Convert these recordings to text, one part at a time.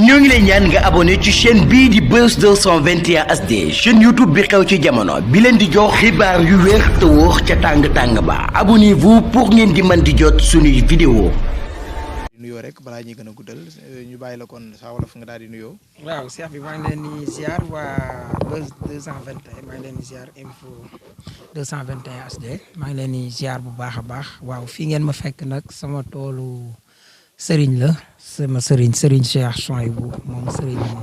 ñoo ngi lay ñaan nga abonné ci chaîne bii di Buzz 221 HD chaîne YouTube bi xew ci jamono bi leen di jox xibaar yu wér te wóor ca tàng-tàng ba abonnez-vous pour ngeen di mën di jot suñuy vidéo nuyoo rek balaa ñuy gën a guddal ñu bàyyi la kon Saa Wolof nga daal di nuyoo. waaw Cheikh bi maa ngi leen di ziar waa Buzz 221 maa ngi leen di ziar info 221 HD maa ngi leen di ziar bu baax a baax waaw fii ngeen ma fekk nag sama toolu Serigne la sama Serigne Cheikh Souhaïbou moom Serigne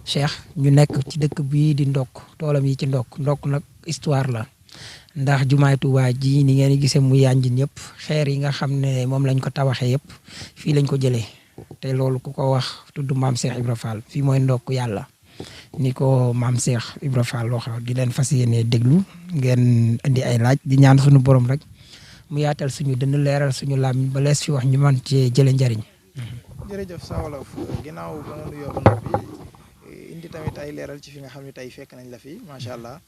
Cheikh ñu nekk ci dëkk bii di ndokk toolam yi ci ndokk nag histoire la ndax jumaay Tuubaa ji ni ngeen gisee mu yànji ñëpp xeer yi nga xam ne moom lañ ko tabaxee yëpp fii lañ ko jëlee te loolu ku ko wax tudd maam Cheikh Ibra Fall fii mooy ndokk yàlla ni ko maam Cheikh Ibra Fall waxee di leen fas yéene déglu ngeen indi ay laaj di ñaan suñu borom rek mu yaatal suñu dënn leeral suñu làmmiñ ba lees fi wax ñu mën cee jële njariñ. jërëjëf Saa Wolof ginnaaw ba nga nuyoo ba noppi indi tamit ay leeral ci fi nga xam ne tey fekk nañ la fi macha allah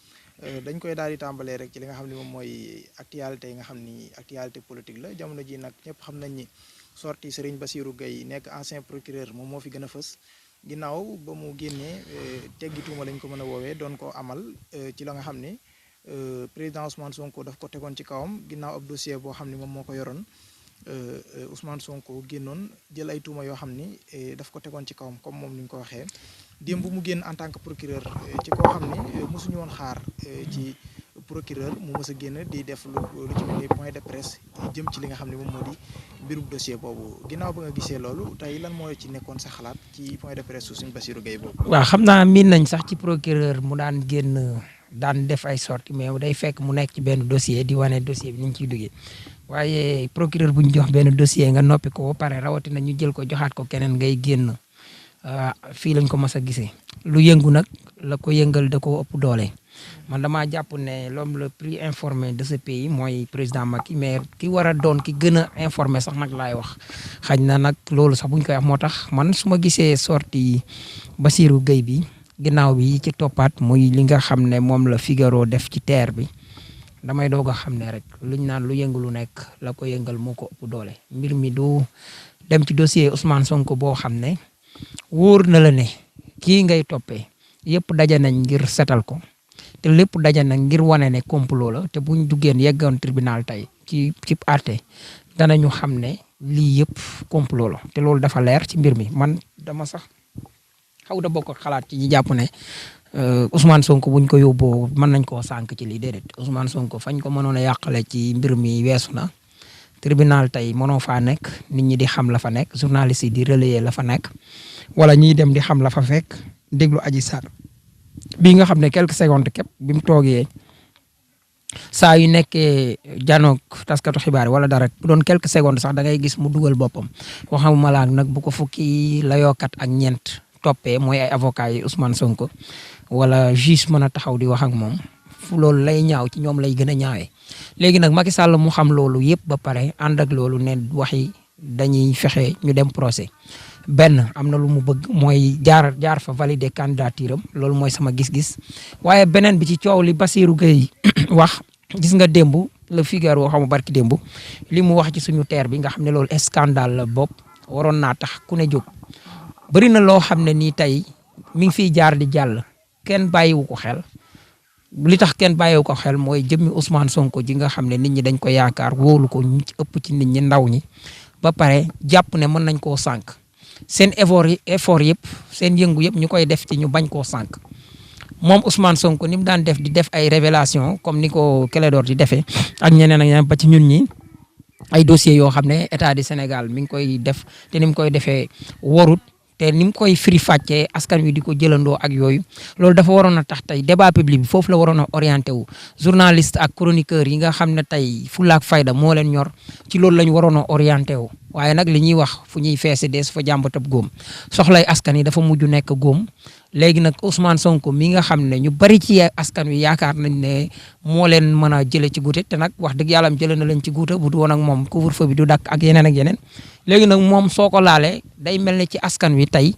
dañ koy daal di tàmbalee rek ci li nga xam ne moom mooy actualité yi nga xam ni actualité politique la jamono ji nag ñëpp xam nañ ni sorti Serigne Bassirou Gueye nekk ancien procureur moom moo fi gën a fës ginnaaw ba mu génnee teggi tuuma lañ ko mën a woowee doon ko amal ci la nga xam ne président Ousmane Sonko daf ko tegoon ci kawam ginnaaw ab dossier boo xam ne moom moo ko yoroon Ousmane Sonko génnoon jël ay tuuma yoo xam ni daf ko tegoon ci kawam comme moom ni ñu ko waxee démb mu génn en tant que procureur ci koo xam ni mosuñu woon xaar ci procureur mu mës a génn di def lu ci mel ni point de presse jëm ci li nga xam ne moom moo di mbirub dossier boobu ginnaaw ba nga gisee loolu tey lan moo ci nekkoon sa xalaat ci point de presse su suñu Bassirou Gueye boobu. waaw xam naa miin nañ sax ci procureur mu daan génn daan def ay sorties mais day fekk mu nekk ci benn dossier di wane dossier bi ni ñu ciy duggee waaye procureur bu ñu jox benn dossier nga noppi ko ba pare rawatina ñu jël ko joxaat ko keneen ngay génn fii lañ ko mas a gisee lu yëngu nag la ko yëngal da ko ëpp doole. man damaa jàpp ne l'homme le plus informé de ce pays mooy président Macky mais ki war a doon ki gën a informé sax nag laay wax xaj na nag loolu sax buñ koy wax moo tax man su ma gisee sorti Bassirou Gueye bi ginnaaw bi ci toppaat muy li nga xam ne moom la Figaro def ci terre bi damay doog a xam ne rek luñ naan lu yëngu lu nekk la ko yëngal moo ko ëpp doole mbir mi du dem ci dossier Ousmane Sonko boo xam ne wóor na la ne kii ngay toppee yëpp daje nañ ngir setal ko te lépp daje nag ngir wane ne complot la te buñ duggeen yeggoon tribunal tey ci àtte danañu xam ne lii yëpp complot la te loolu dafa leer ci mbir mi man dama sax xaw da bokk xalaat ci ñi jàpp ne Ousmane Sonko buñ ko yóbboo mën nañ koo sànk ci lii déedéet Ousmane Sonko fañ ko mënoon a yàqale ci mbir mi weesu na tribunal tey mënoo faa nekk nit ñi di xam la fa nekk journaliste yi di relayer la fa nekk wala ñiy dem di xam la fa fekk déglu Adji Sarr bii nga xam ne quelques secondes képp bi mu toogee saa yu nekkee janoog taskatu xibaar wala dara bu doon quelques secondes sax da ngay gis mu dugal boppam waxamuma laa nag bu ko fukki la yokkat ak ñeent toppee mooy ay avocat yi Ousmane Sonko wala juge mën a taxaw di wax ak moom fu loolu lay ñaaw ci ñoom lay gën a ñaawee léegi nag Macky Sall mu xam loolu yëpp ba pare ànd ak loolu ne waxi dañuy fexe ñu dem procès benn am na lu mu bëgg mooy jaar fa valider candidature am loolu mooy sama gis-gis waaye beneen bi ci coow li Bassirou Gueye wax gis nga démb le Figaro xam barki démb li mu wax ci suñu terre bi nga xam ne loolu scandale la bopp waroon naa tax ku ne jóg bëri na loo xam ne nii tey mi ngi fiy jaar di jàll kenn bàyyiwu ko xel li tax kenn bàyyiwu ko xel mooy jëmmi Ousmane Sonko ji nga xam ne nit ñi dañ ko yaakaar wóolu ko ñu ci ëpp ci nit ñi ndaw ñi ba pare jàpp ne mën nañ koo sànk seen effort yëpp seen yëngu yëpp ñu koy def ci ñu bañ koo sànk moom Ousmane Sonko ni mu daan def di def ay révélation comme ni ko Clédor di defee ak ñeneen ak ñeneen ba ci ñun ñi ay dossiers yoo xam ne état du Sénégal mi ngi koy def te ni mu koy defee warut te ni mu koy firi fàccee askan wi di ko jëlandoo ak yooyu loolu dafa waroon a tax tey débat public bi foofu la waroon a orienté wu journaliste ak chroniqueur yi nga xam ne tey fulla ak fayda moo leen ñor ci loolu la ñu waroon a orienté wu waaye nag li ñuy wax fu ñuy feese dees fa jàmbatab góom soxlay askan yi dafa mujj nekk góom léegi nag Ousmane Sonko mi nga xam ne ñu bari ci askan wi yaakaar nañ ne moo leen mën a jële ci guute te nag wax dëgg yàlla jële na leen ci guute bu du woon ak moom couvre-feu bi du dakk ak yeneen ak yeneen léegi nag moom soo ko laalee day mel ne ci askan wi tey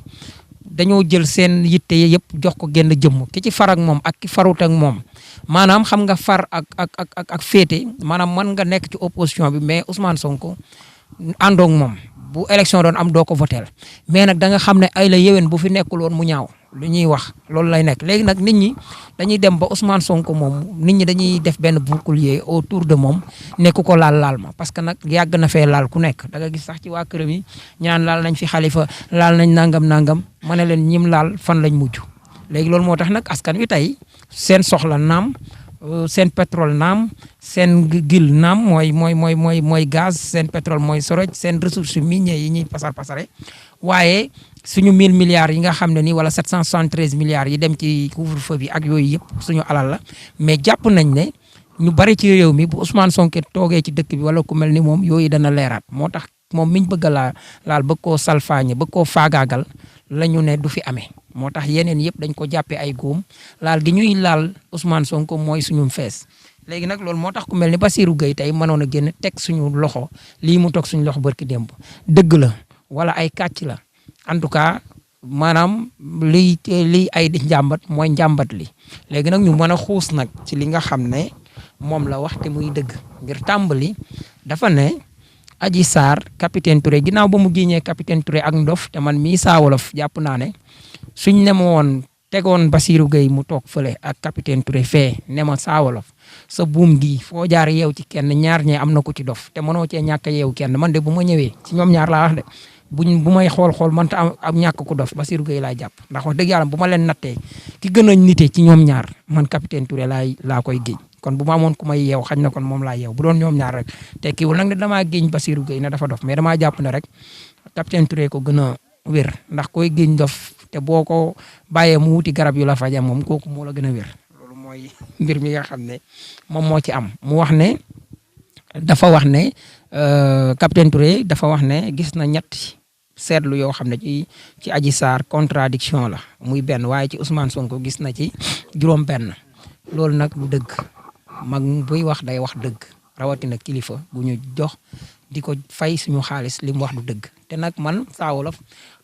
dañoo jël seen yitte yëpp jox ko génn jëmm ki ci far ak moom ak ki farut ak moom maanaam xam nga far ak féete maanaam mën nga nekk ci opposition bi mais Ousmane Sonko àndoog moom bu élection doon am doo ko voteel mais nag da nga xam ne ay la yéwén bu fi nekkul woon mu ñaaw lu ñuy wax loolu lay nekk léegi nag nit ñi dañuy dem ba Ousmane Sonko moom nit ñi dañuy def benn bouclier autour de moom nekk ko laal ma parce que nag yàgg na fee laal ku nekk da nga gis sax ci waa këram yi ñaan laal nañ fi Khalifa laal nañ nangam ma ne leen ñim laal fan lañ mujj léegi loolu moo tax nag askan wi tey seen soxla naam seen pétrole naam seen gil naam mooy gaz seen pétrole mooy soroj seen ressources minières yi ñuy pasare waaye suñu 1000 milliards yi nga xam ne nii wala 773 milliards yi dem ci couvre-feu bi ak yooyu yëpp suñu alal la mais jàpp nañ ne ñu bari ci réew mi bu Ousmane Sonko toogee ci dëkk bi wala ku mel ni moom yooyu dana leeraat moo tax moom miñ bëgg a laal bëgg koo salfaañe bëgg koo faagaagal la ñu ne du fi amee moo tax yeneen yëpp dañ ko jàppee ay góom laal gi ñuy laal Ousmane Sonko mooy suñu fees léegi nag loolu moo tax ku mel ni Bassirou Gueye tey mënoon a génn teg suñu loxo lii mu toog suñu loxo barki démb dëgg la wala ay kàcc la en tout cas maanaam lii ay di njàmbat mooy njàmbat li léegi nag ñu mën a xuus nag ci li nga xam ne moom la wax te muy dëgg ngir tàmbali dafa ne Adji Sarr capitaine Touré ginnaaw ba mu jiiñee capitaine Touré ak ndof te man mii Saa Wolof jàpp naa ne suñ ne ma woon tegoon Bassirou Gueye mu toog fële ak capitaine Touré fee ne ma Saa Wolof sa buum gi foo jaar yeew ci kenn ñaar ñee am na ko ci dof te mënoo cee ñàkk a yeew kenn man de bu ma ñëwee ci ñoom ñaar laa wax de bu may xool mënta am ñàkk ku dof Bassirou Gueye laa jàpp ndax wax dëgg yàlla bu ma leen nattee ki gën a nite ci ñoom ñaar man capitaine Touré laa koy géej kon bu ma amoon ku may yeew xañ na kon moom laa yeew bu doon ñoom ñaar rek tekkiwul nag ne damaa géej Bassirou Gueye ne dafa dof mais damaa jàpp ne rek capitaine Touré ko gën a wér ndax koy géej dof te boo ko bàyyee mu wuti garab yu la faja moom kooku moo la gën a wér loolu mooy mbir mi nga xam ne moom moo ci am mu wax ne dafa wax ne capitaine Touré dafa wax ne gis na ñetti seetlu yoo xam ne ci Adji Sarr contradiction la muy benn waaye ci Ousmane Sonko gis na ci juróom benn loolu nag du dëgg mag buy wax day wax dëgg rawatina kilifa bu ñu jox di ko fay suñu xaalis li mu wax du dëgg te nag man Saa Wolof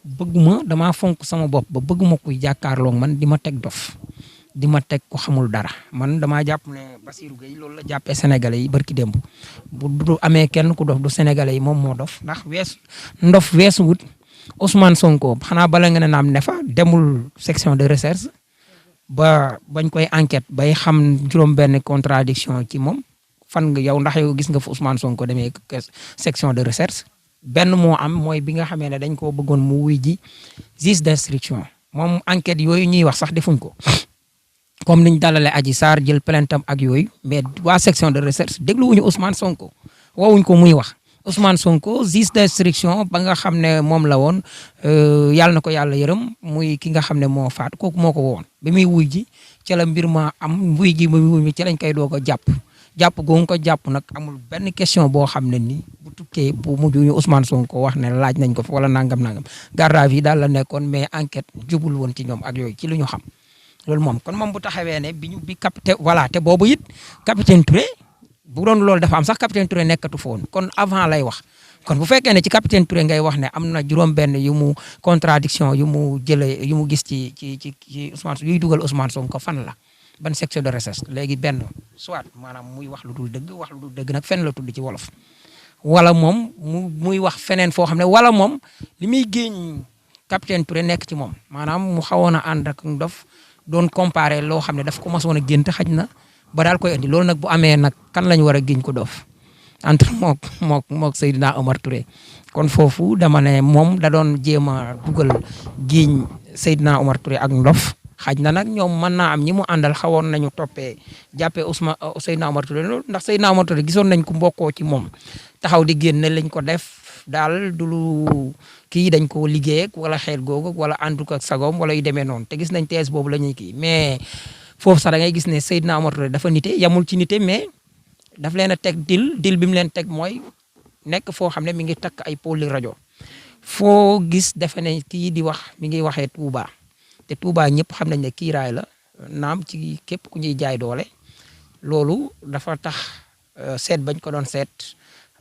bëgguma damaa fonk sama bopp ba bëgguma kuy jàkkaarloog man di ma teg dof di ma teg ko xamul dara man damaa jàpp ne Bassirou Gueye loolu la jàppee sénégalais yi barki démb bu du amee kenn ku dof du sénégalais yi moom moo dof ndax ndof weesu wut Ousmane Sonko xanaa bala nga ne naam ne fa demul section de recherche ba bañ koy enquête bay xam juróom benn contradiction ci moom fan nga yow ndax yow gis nga fa Ousmane Sonko demee section de recherche benn moo am mooy bi nga xamee ne dañ koo bëggoon mu wuy ji juge d'instruction moom enquête yooyu ñuy wax sax defuñ ko comme niñ dalalee Adji Sarr jël plainte am ak yooyu mais waa section de recherche dégluwuñu Ousmane Sonko woowuñ ko muy wax Ousmane Sonko juge d'instruction ba nga xam ne moom la woon yàlla na ko yàlla yërëm muy ki nga xam ne moo faat kooku moo ko woon bi muy wuy ji ca la mbir ma am wuy ji ba wuy ci lañ koy doog a jàpp googu ko jàpp nag amul benn question boo xam ne ni bu tukkee bu mujj ñu Ousmane Sonko wax ne laaj nañ ko fi wala nangam garde à vue daal la nekkoon mais enquête jubul woon ci ñoom ak yooyu ci lu ñu xam loolu moom kon moom bu taxawee ne bi capitaine voilà te boobu it capitaine Touré bu doon loolu dafa am sax capitaine Touré nekkatu fa woon kon avant lay wax kon bu fekkee ne ci capitaine Touré ngay wax ne am na juróom-benn yu mu contradiction yu mu jëlee yu mu gis ci Ousmane yuy dugal Ousmane Sonko fan la ban section de recherche léegi benn soit maanaam muy wax lu dul dëgg nag fenn la tudd ci wolof wala moom muy wax feneen foo xam ne wala moom li muy géeñ capitaine Touré nekk ci moom maanaam mu xawoon a ànd ak dof doon comparé loo xam ne daf ko mosoon a gént xaj na ba daal koy indi loolu nag bu amee nag kan lañu war a géeñ ko dof entre mook Seydina Omar Touré kon foofu dama ne moom da doon jéem a dugal géeñ Seydina Omar Touré ak ndof xaj na nag ñoom mën naa am ñi mu àndal xawoon nañu jàppee Seydina Omar Touré loolu ndax Seydina Omar Touré gisoon nañ ko mbokkoo ci moom taxaw di génne lañ ko def daal du lu kii dañ ko liggéey ak wala xeet googu wala àndu ko ak sagoom wala yu demee noonu te gis nañ thèse boobu la ñuy kii mais foofu sax da ngay gis ne Seydina Omar Touré dafa nite yamul ci nite mais daf leen a teg dil bi mu leen teg mooy nekk foo xam ne mi ngi takk ay pôle rajo foo gis defe ne kii di wax mi ngi waxee Touba te Touba ñëpp xam nañ ne kiiraay la naam ci képp ku ñuy jaay doole loolu dafa tax seet bañ ko doon seet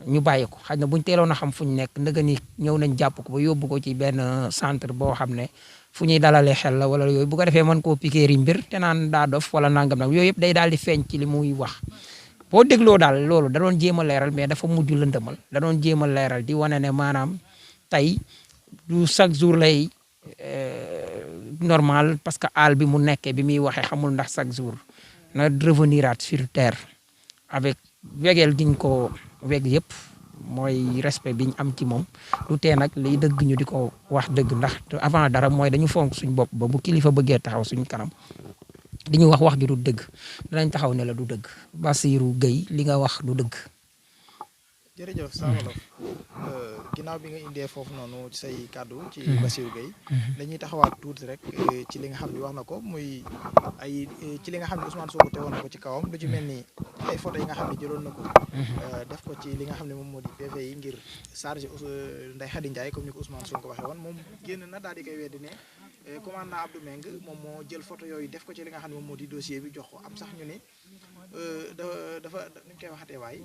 ñu bàyyi ko xaj na buñ teeloon a xam fu ñu nekk ndëgë ni ñëw nañ jàpp ko ba yóbbu ko ci benn centre boo xam ne fu ñuy dalalee xel la wala yooyu bu ko defee mën koo piquéri mbir te naan daa dof wala nangam nag yooyu yëpp day daal di feeñ ci li muy wax boo dégloo daal loolu da doon jéem a leeral mais dafa mujj lëndëmal da doon jéem a leeral di wane ne maanaam tey du chaque jour lay normal parce que àll bi mu nekkee bi muy waxee xamul ndax chaque jour na reveniraat sur terre avec wegeel giñ ko weg yëpp mooy respect biñ am ci moom lu tee nag liy dëgg ñu di ko wax dëgg ndax avant dara mooy dañu fonk suñ bopp ba bu kilifa bëggee taxaw suñ kanam di ñu wax ju du dëgg danañ taxaw ne la du dëgg Bassirou Gueye li nga wax du dëgg. jërëjëf Saa Wolof ginnaaw bi nga indee foofu noonu say kàddu ci Bassirou Gueye dañuy taxawaat tuuti rek ci li nga xam ne wax na ko muy ay ci li nga xam ne Ousmane Sonko teewoon na ko ci kawam lu ci mel ni ay photo yi nga xam ne jëloon na ko def ko ci li nga xam ne moom moo di PV yi ngir chargé Ndeye Khady Ndiaye comme ni ko Ousmane Sonko waxee woon moom génn na daal di koy weddi ne commandant Abdou Meng moom moo jël photo yooyu def ko ci li nga xam ne moom moo di dossier bi jox ko am sax ñu ne dafa nuñ koy waxatee waay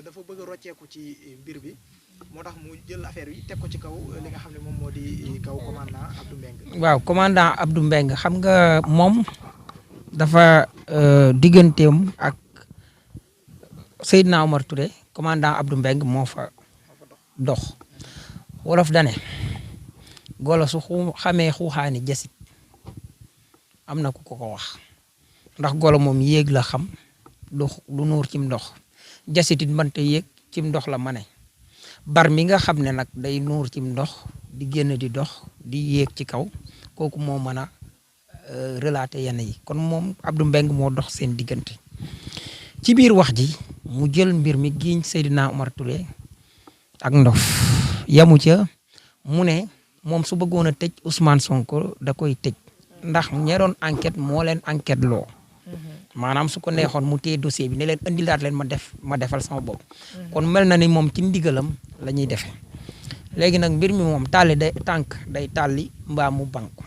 dafa bëgg a rocceeku ci mbir bi moo tax mu jël affaire bi teg ko ci kaw li nga xam ne moom moo di kaw commandant Abdou Meng. waaw commandant Abdou Meng xam nga moom dafa digganteem ak Seydina Omar Touré commandant Abdou Meng moo fa dox wolof dane golo su xamee xuuxaani jasit am na ku ko wax ndax golo moom yéeg la xam du nuur cim ndox jasitit mënta yéeg cim ndox la mane bar mi nga xam ne nag day nuur cim ndox di génn di dox di yéeg ci kaw kooku moo mën a relater yenn yi kon moom Abdou Meng moo dox seen diggante ci biir wax ji mu jël mbir mi giiñ Seydina Omar Touré ak ndof yamu ca mu ne moom su bëggoon a tëj Ousmane Sonko da koy tëj ndax ñe doon enquête moo leen enquête loo maanaam su ko neexoon mu téye dossier bi ne leen indilaat leen ma defal sama bopp kon mel na ni moom ci ndigalam la ñuy defee léegi nag mbir mi moom tàlli day tànk day tàlli mbaa mu banku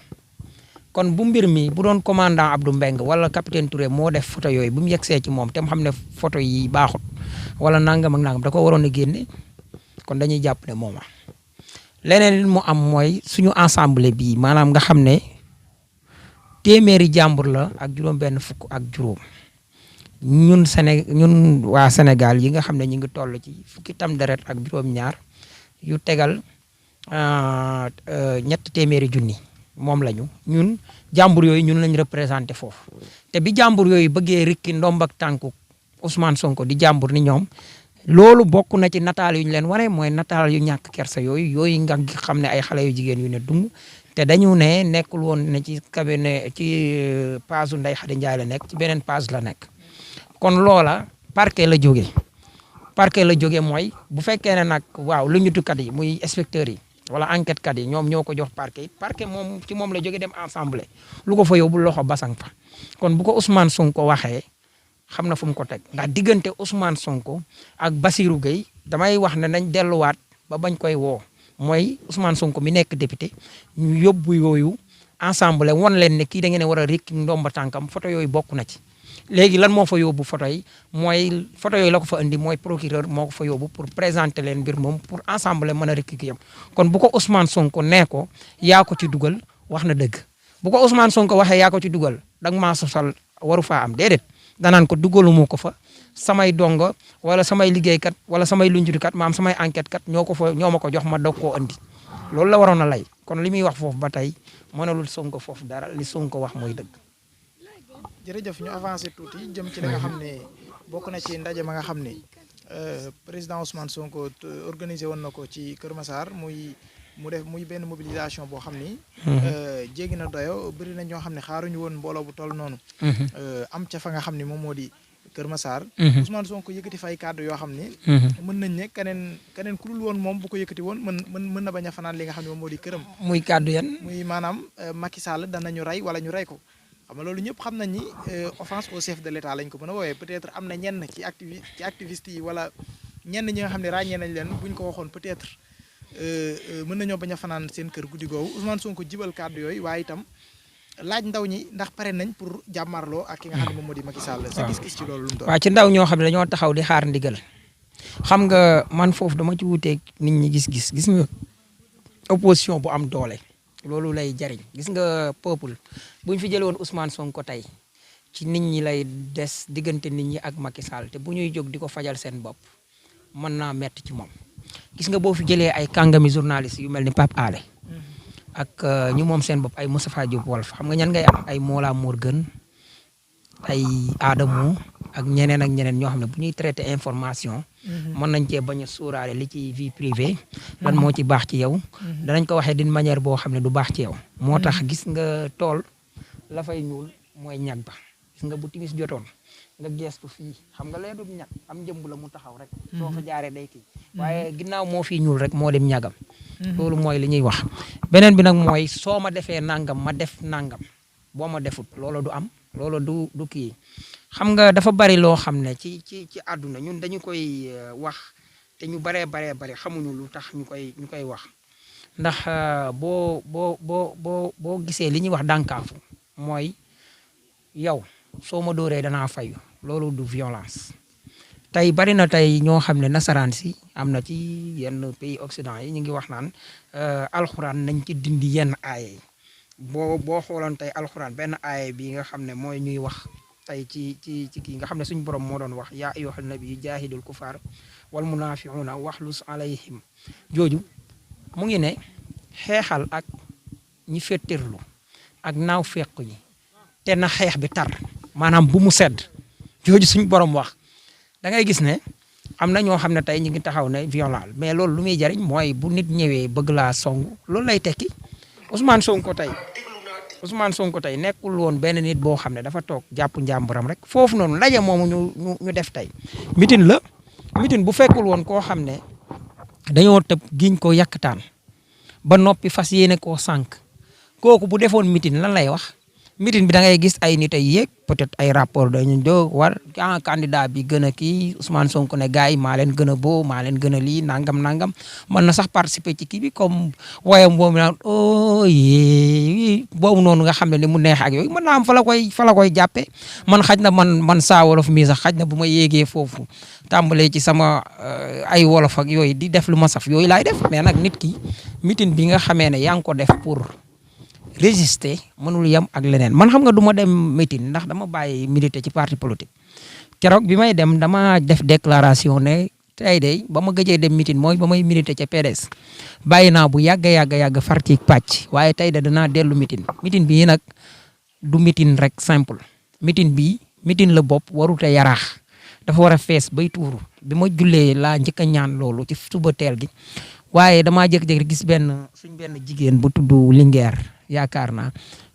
kon bu mbir mi bu doon commandant Abdou Meng wala capitaine Touré moo def photo yooyu bu mu yegsee ci moom te mu xam ne photo yi baaxut wala nangam ak nangam da ko waroon a génne kon dañuy jàpp ne mooma leneen mu am mooy suñu ensemble bii maanaam nga xam ne téeméeri jàmbur la ak juróom-benn fukk ak juróom ñun waa Sénégal yi nga xam ne ñu ngi toll ci fukki tam deret ak juróom-ñaar yu tegal 300,000 moom lañu ñun jàmbur yooyu ñun lañ représenté foofu te bi jàmbur yooyu bëggee rikki ndomb ak tànku Ousmane Sonko di jàmbur ni ñoom loolu bokk na ci nataal yu ñu leen wane mooy nataal yu ñàkk kersa yooyu nga xam ne ay xale yu jigéen yu ne dung te dañu ne nekkul woon ne ci cabinet ci page Ndeye Khady Ndiaye la nekk ci beneen page la nekk kon loola parquet la jóge mooy bu fekkee ne nag waaw lu ñu tukkat yi muy inspecteurs yi wala enquête kat yi ñoom ñoo ko jox parquet moom ci moom la jóge dem ensemble lu ko fa yóbbu loxo basang fa kon bu ko Ousmane Sonko waxee xam na fu mu ko teg ndax diggante Ousmane Sonko ak Bassirou Gueye damay wax ne nañ delluwaat ba bañ koy woo mooy Ousmane Sonko mi nekk député ñu yóbbu yooyu ensemble won leen ne kii da ngeen a war a rikki ndomba tànkam photo yooyu bokk na ci léegi lan moo fa yóbbu photo yi mooy photo yooyu la ko fa indi mooy procureur moo ko fa yóbbu pour présenter leen mbir moom pour ensemble mën a rikki ki yam kon bu ko Ousmane Sonko nee ko yaa ko ci dugal wax na dëgg bu ko Ousmane Sonko waxee yaa ko ci dugal danga maa sosal waru faa am déedéet danaan ko dugaluma ko fa samay dongo wala samay liggéeykat wala samay lunjurikat maam samay enquête kat ñoo ma ko jox ma doog koo andi loolu la waroon a lay kon li muy wax foofu ba tey mënalul Sonko foofu dara li Sonko wax mooy dëgg. jërëjëf ñu avancé tuuti jëm ci li nga xam ne bokk na ci ndaje ma nga xam ne président Ousmane Sonko organisé woon na ko ci Kër Massar muy benn mobilisation boo xam ni. jéggi na doyo bëri na ñoo xam ne xaaruñu woon mbooloo bu toll noonu. am ca fa nga xam ne moom moo di Kër Massar. Ousmane Sonko yëkkati fay kàddu yoo xam ni. mën nañ ne keneen ku dul woon moom bu ko yëkkati woon mën na bañ a fanaan li nga xam ne moom moo di këram. muy kàddu yan. muy maanaam Macky Sall danañu rey wala ñu rey ko. xam nga loolu ñëpp xam nañ ni offense au chef de l'État lañ ko mën a woowee peut-être am na ñenn ci activiste yi wala ñenn ñi nga xam ne ràññee nañ leen buñ ko waxoon peut-être mën nañoo bañ a fanaan seen kër guddi googu Ousmane Sonko jibal kàddu yooyu waaye itam laaj ndaw ñi ndax pare nañ pour jàmmarloo ak ki nga xam ne moom moo di Macky Sall. sa gis-gis ci loolu lu mu doon. waaw ci ndaw ñoo xam ne dañoo taxaw di xaar ndigal xam nga man foofu dama ci wuteeg nit ñi gis nga opposition bu am doole. loolu lay jariñ gis nga peuple bu ñu fi jëlee woon Ousmane Sonko tey ci nit ñi lay des diggante nit ñi ak Macky Sall te bu ñuy jóg di ko fajal seen bopp mën naa metti ci moom gis nga boo fi jëlee ay kàngami journaliste yu mel ni Pape Alé ak ñu moom seen bopp ay Moustapha Diop Walf xam nga ñan ngay am ay Mollah Morgun ay Adamo ak ñeneen ñoo xam ne bu ñuy traité information mën nañ cee bañ a sóoraale li ci vie privée lan moo ci baax ci yow danañ ko waxee d'une manière boo xam ne du baax ci yow moo tax gis nga tool la fay ñuul mooy ñag ba gis nga bu timis jotoon nga geestu fii xam nga lee du ñag am jëmb la mu taxaw rek soo fa jaaree day kii waaye ginnaaw moo fii ñuul rek moo dem ñagam loolu mooy li ñuy wax beneen bi nag mooy soo ma defee nangam ma def nangam boo ma defut loolu du am loolu du kii xam nga dafa bari loo xam ne ci àdduna ñun dañu koy wax te ñu baree xamuñu lu tax ñu koy wax ndax boo gisee li ñuy wax dànkaafu mooy yow soo ma dóoree danaa fayu loolu du violence tey bari na tey ñoo xam ne nasaraan si am na ci yenn pays occident yi ñu ngi wax naan alxuraan nañ ci dindi yenn aaye yi boo xooloon tey alxuraan benn aaye bi nga xam ne mooy ñuy wax tey ci kii nga xam ne suñu borom moo doon wax yaa ayyuhan nabiyyu jaahidil kufaar wal munaafiquuna waxlus alayhim jooju mu ngi ne xeexal ak ñi fettirlu ak naaw fekk ñi te na xeex bi tar maanaam bu mu sedd jooju suñu borom wax da ngay gis ne am na ñoo xam ne tey ñu ngi taxaw ne violent mais loolu lu muy jariñ mooy bu nit ñëwee bëgg laa song loolu lay tekki Ousmane Sonko tey nekkul woon benn nit boo xam ne dafa toog jàpp njàmburam rek foofu noonu ndaje moomu ñu def tey mitin la mitin bu fekkul woon koo xam ne dañoo tëb giñ ko yàkkataan ba noppi fas yéene koo sànq kooku bu defoon mitin lan lay wax mitin bi da ngay gis ay nit ay yéeg peut-être ay rapport dañu jóg war candidat bi gën a kii Ousmane Sonko ne gars yi maa leen gën a boo maa leen gën a lii nangam mën na sax participer ci kii bi comme woyam boobu naan boobu noonu nga xam ne ni mu neex ak yooyu mën naa am fa la koy jàppee man xaj na man saa wolof mii sax xaj na bu ma yéegee foofu tàmbalee ci sama ay wolof ak yooyu di def lu ma saf yooyu laay def mais nag nit ki mitin bi nga xamee ne yaa ngi ko def pour résister mënul yem ak leneen man xam nga du ma dem meeting ndax dama bàyyi militer ci parti politique keroog bi may dem dama def déclaration ne tey de ba ma gëjee dem meeting mooy ba may militer ca PDS bàyyi naa bu yàgg far ci pàcc waaye tey de danaa dellu meeting bii nag du meeting rek simple meeting la bopp warute yaraax dafa war a fees bay tuuru bi ma jullee laa njëkk a ñaan loolu ci suba teel gi waaye damaa jékki-jékki gis suñ benn jigéen bu tudd Linguère yaakaar naa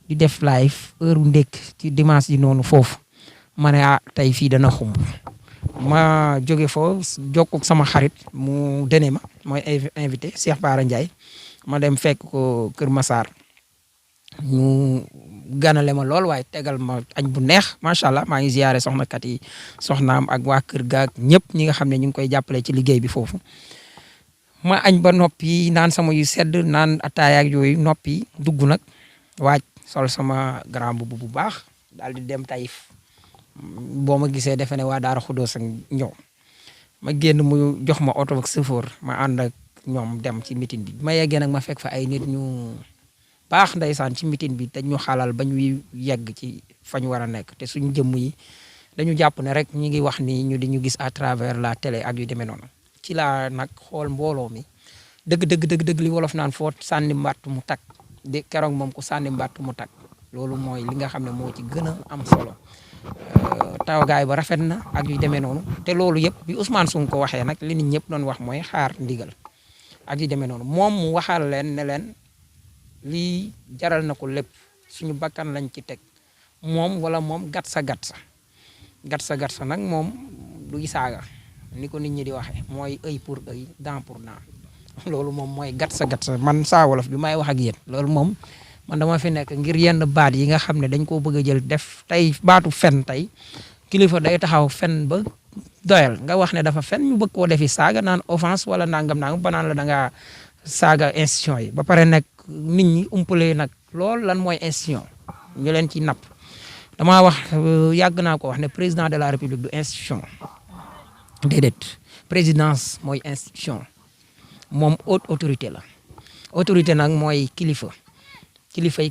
di def live heure u ndékk ci dimanche ji noonu foofu ma ne tey fii dana xumb ma jóge foo jokk sama xarit mu dene ma mooy invité Cheikh Bara Ndiaye ma dem fekk ko Kër Massar ñu ganale ma lool waaye tegal ma añ bu neex macha allah maa ngi ziyaare soxnakat yi soxnaam ak waa kër gaak ñëpp ñi nga xam ne ñu ngi koy jàppale ci liggéey bi foofu ma añ ba noppi naan sama yu sedd naan ataaya ak yooyu noppi dugg nag waaj sol sama grand boubou bu baax daal di dem Taïf boo ma gisee defe ne waa Daara Xuddoos ak ñëw ma génn mu jox ma oto ak chauffeur ma ànd ak ñoom dem ci meeting bi ma yeggee nag ma fekk fa ay nit ñu baax ndeysaan ci meeting bi dañ ñu xalal ba ñuy yegg ci fañ war a nekk te suñu jëmm yi dañu jàpp ne rek ñi ngi wax ni ñu di ñu gis à travers la télé ak yu demee noonu ci laa nag xool mbooloo mi dëgg li wolof naan foo sànni mbàtt mu tag de keroog moom ku sànni mbàtt mu tag loolu mooy li nga xam ne moo ci gën a am solo tawagaay ba rafet na ak yu demee noonu te loolu yëpp bi Ousmane Sonko waxee nag li nit ñëpp doon wax mooy xaar ndigal ak yu demee noonu moom mu waxal leen ne leen lii jaral na ko lépp suñu bakkan lañ ci teg moom wala moom gat sa nag moom du saaga ni ko nit ñi di waxee mooy œil pour œil dent pour dent loolu moom mooy gat sa man saa wolof bi may wax ak yéen loolu moom man dama fi nekk ngir yenn baat yi nga xam ne dañ koo bëgg a jël def tey baatu fen tey kilifa day taxaw fen ba doyal nga wax ne dafa fen ñu bëgg koo defi saaga naan offense wala nangam ba naan la da ngaa saaga institution yi ba pare nag nit ñi umpalee nag loolu lan mooy institution ñu leen ci napp damaa wax yàgg naa ko wax ne président de la république du institution déedéet présidence mooy institution moom haute autorité la autorité nag mooy kilifa yi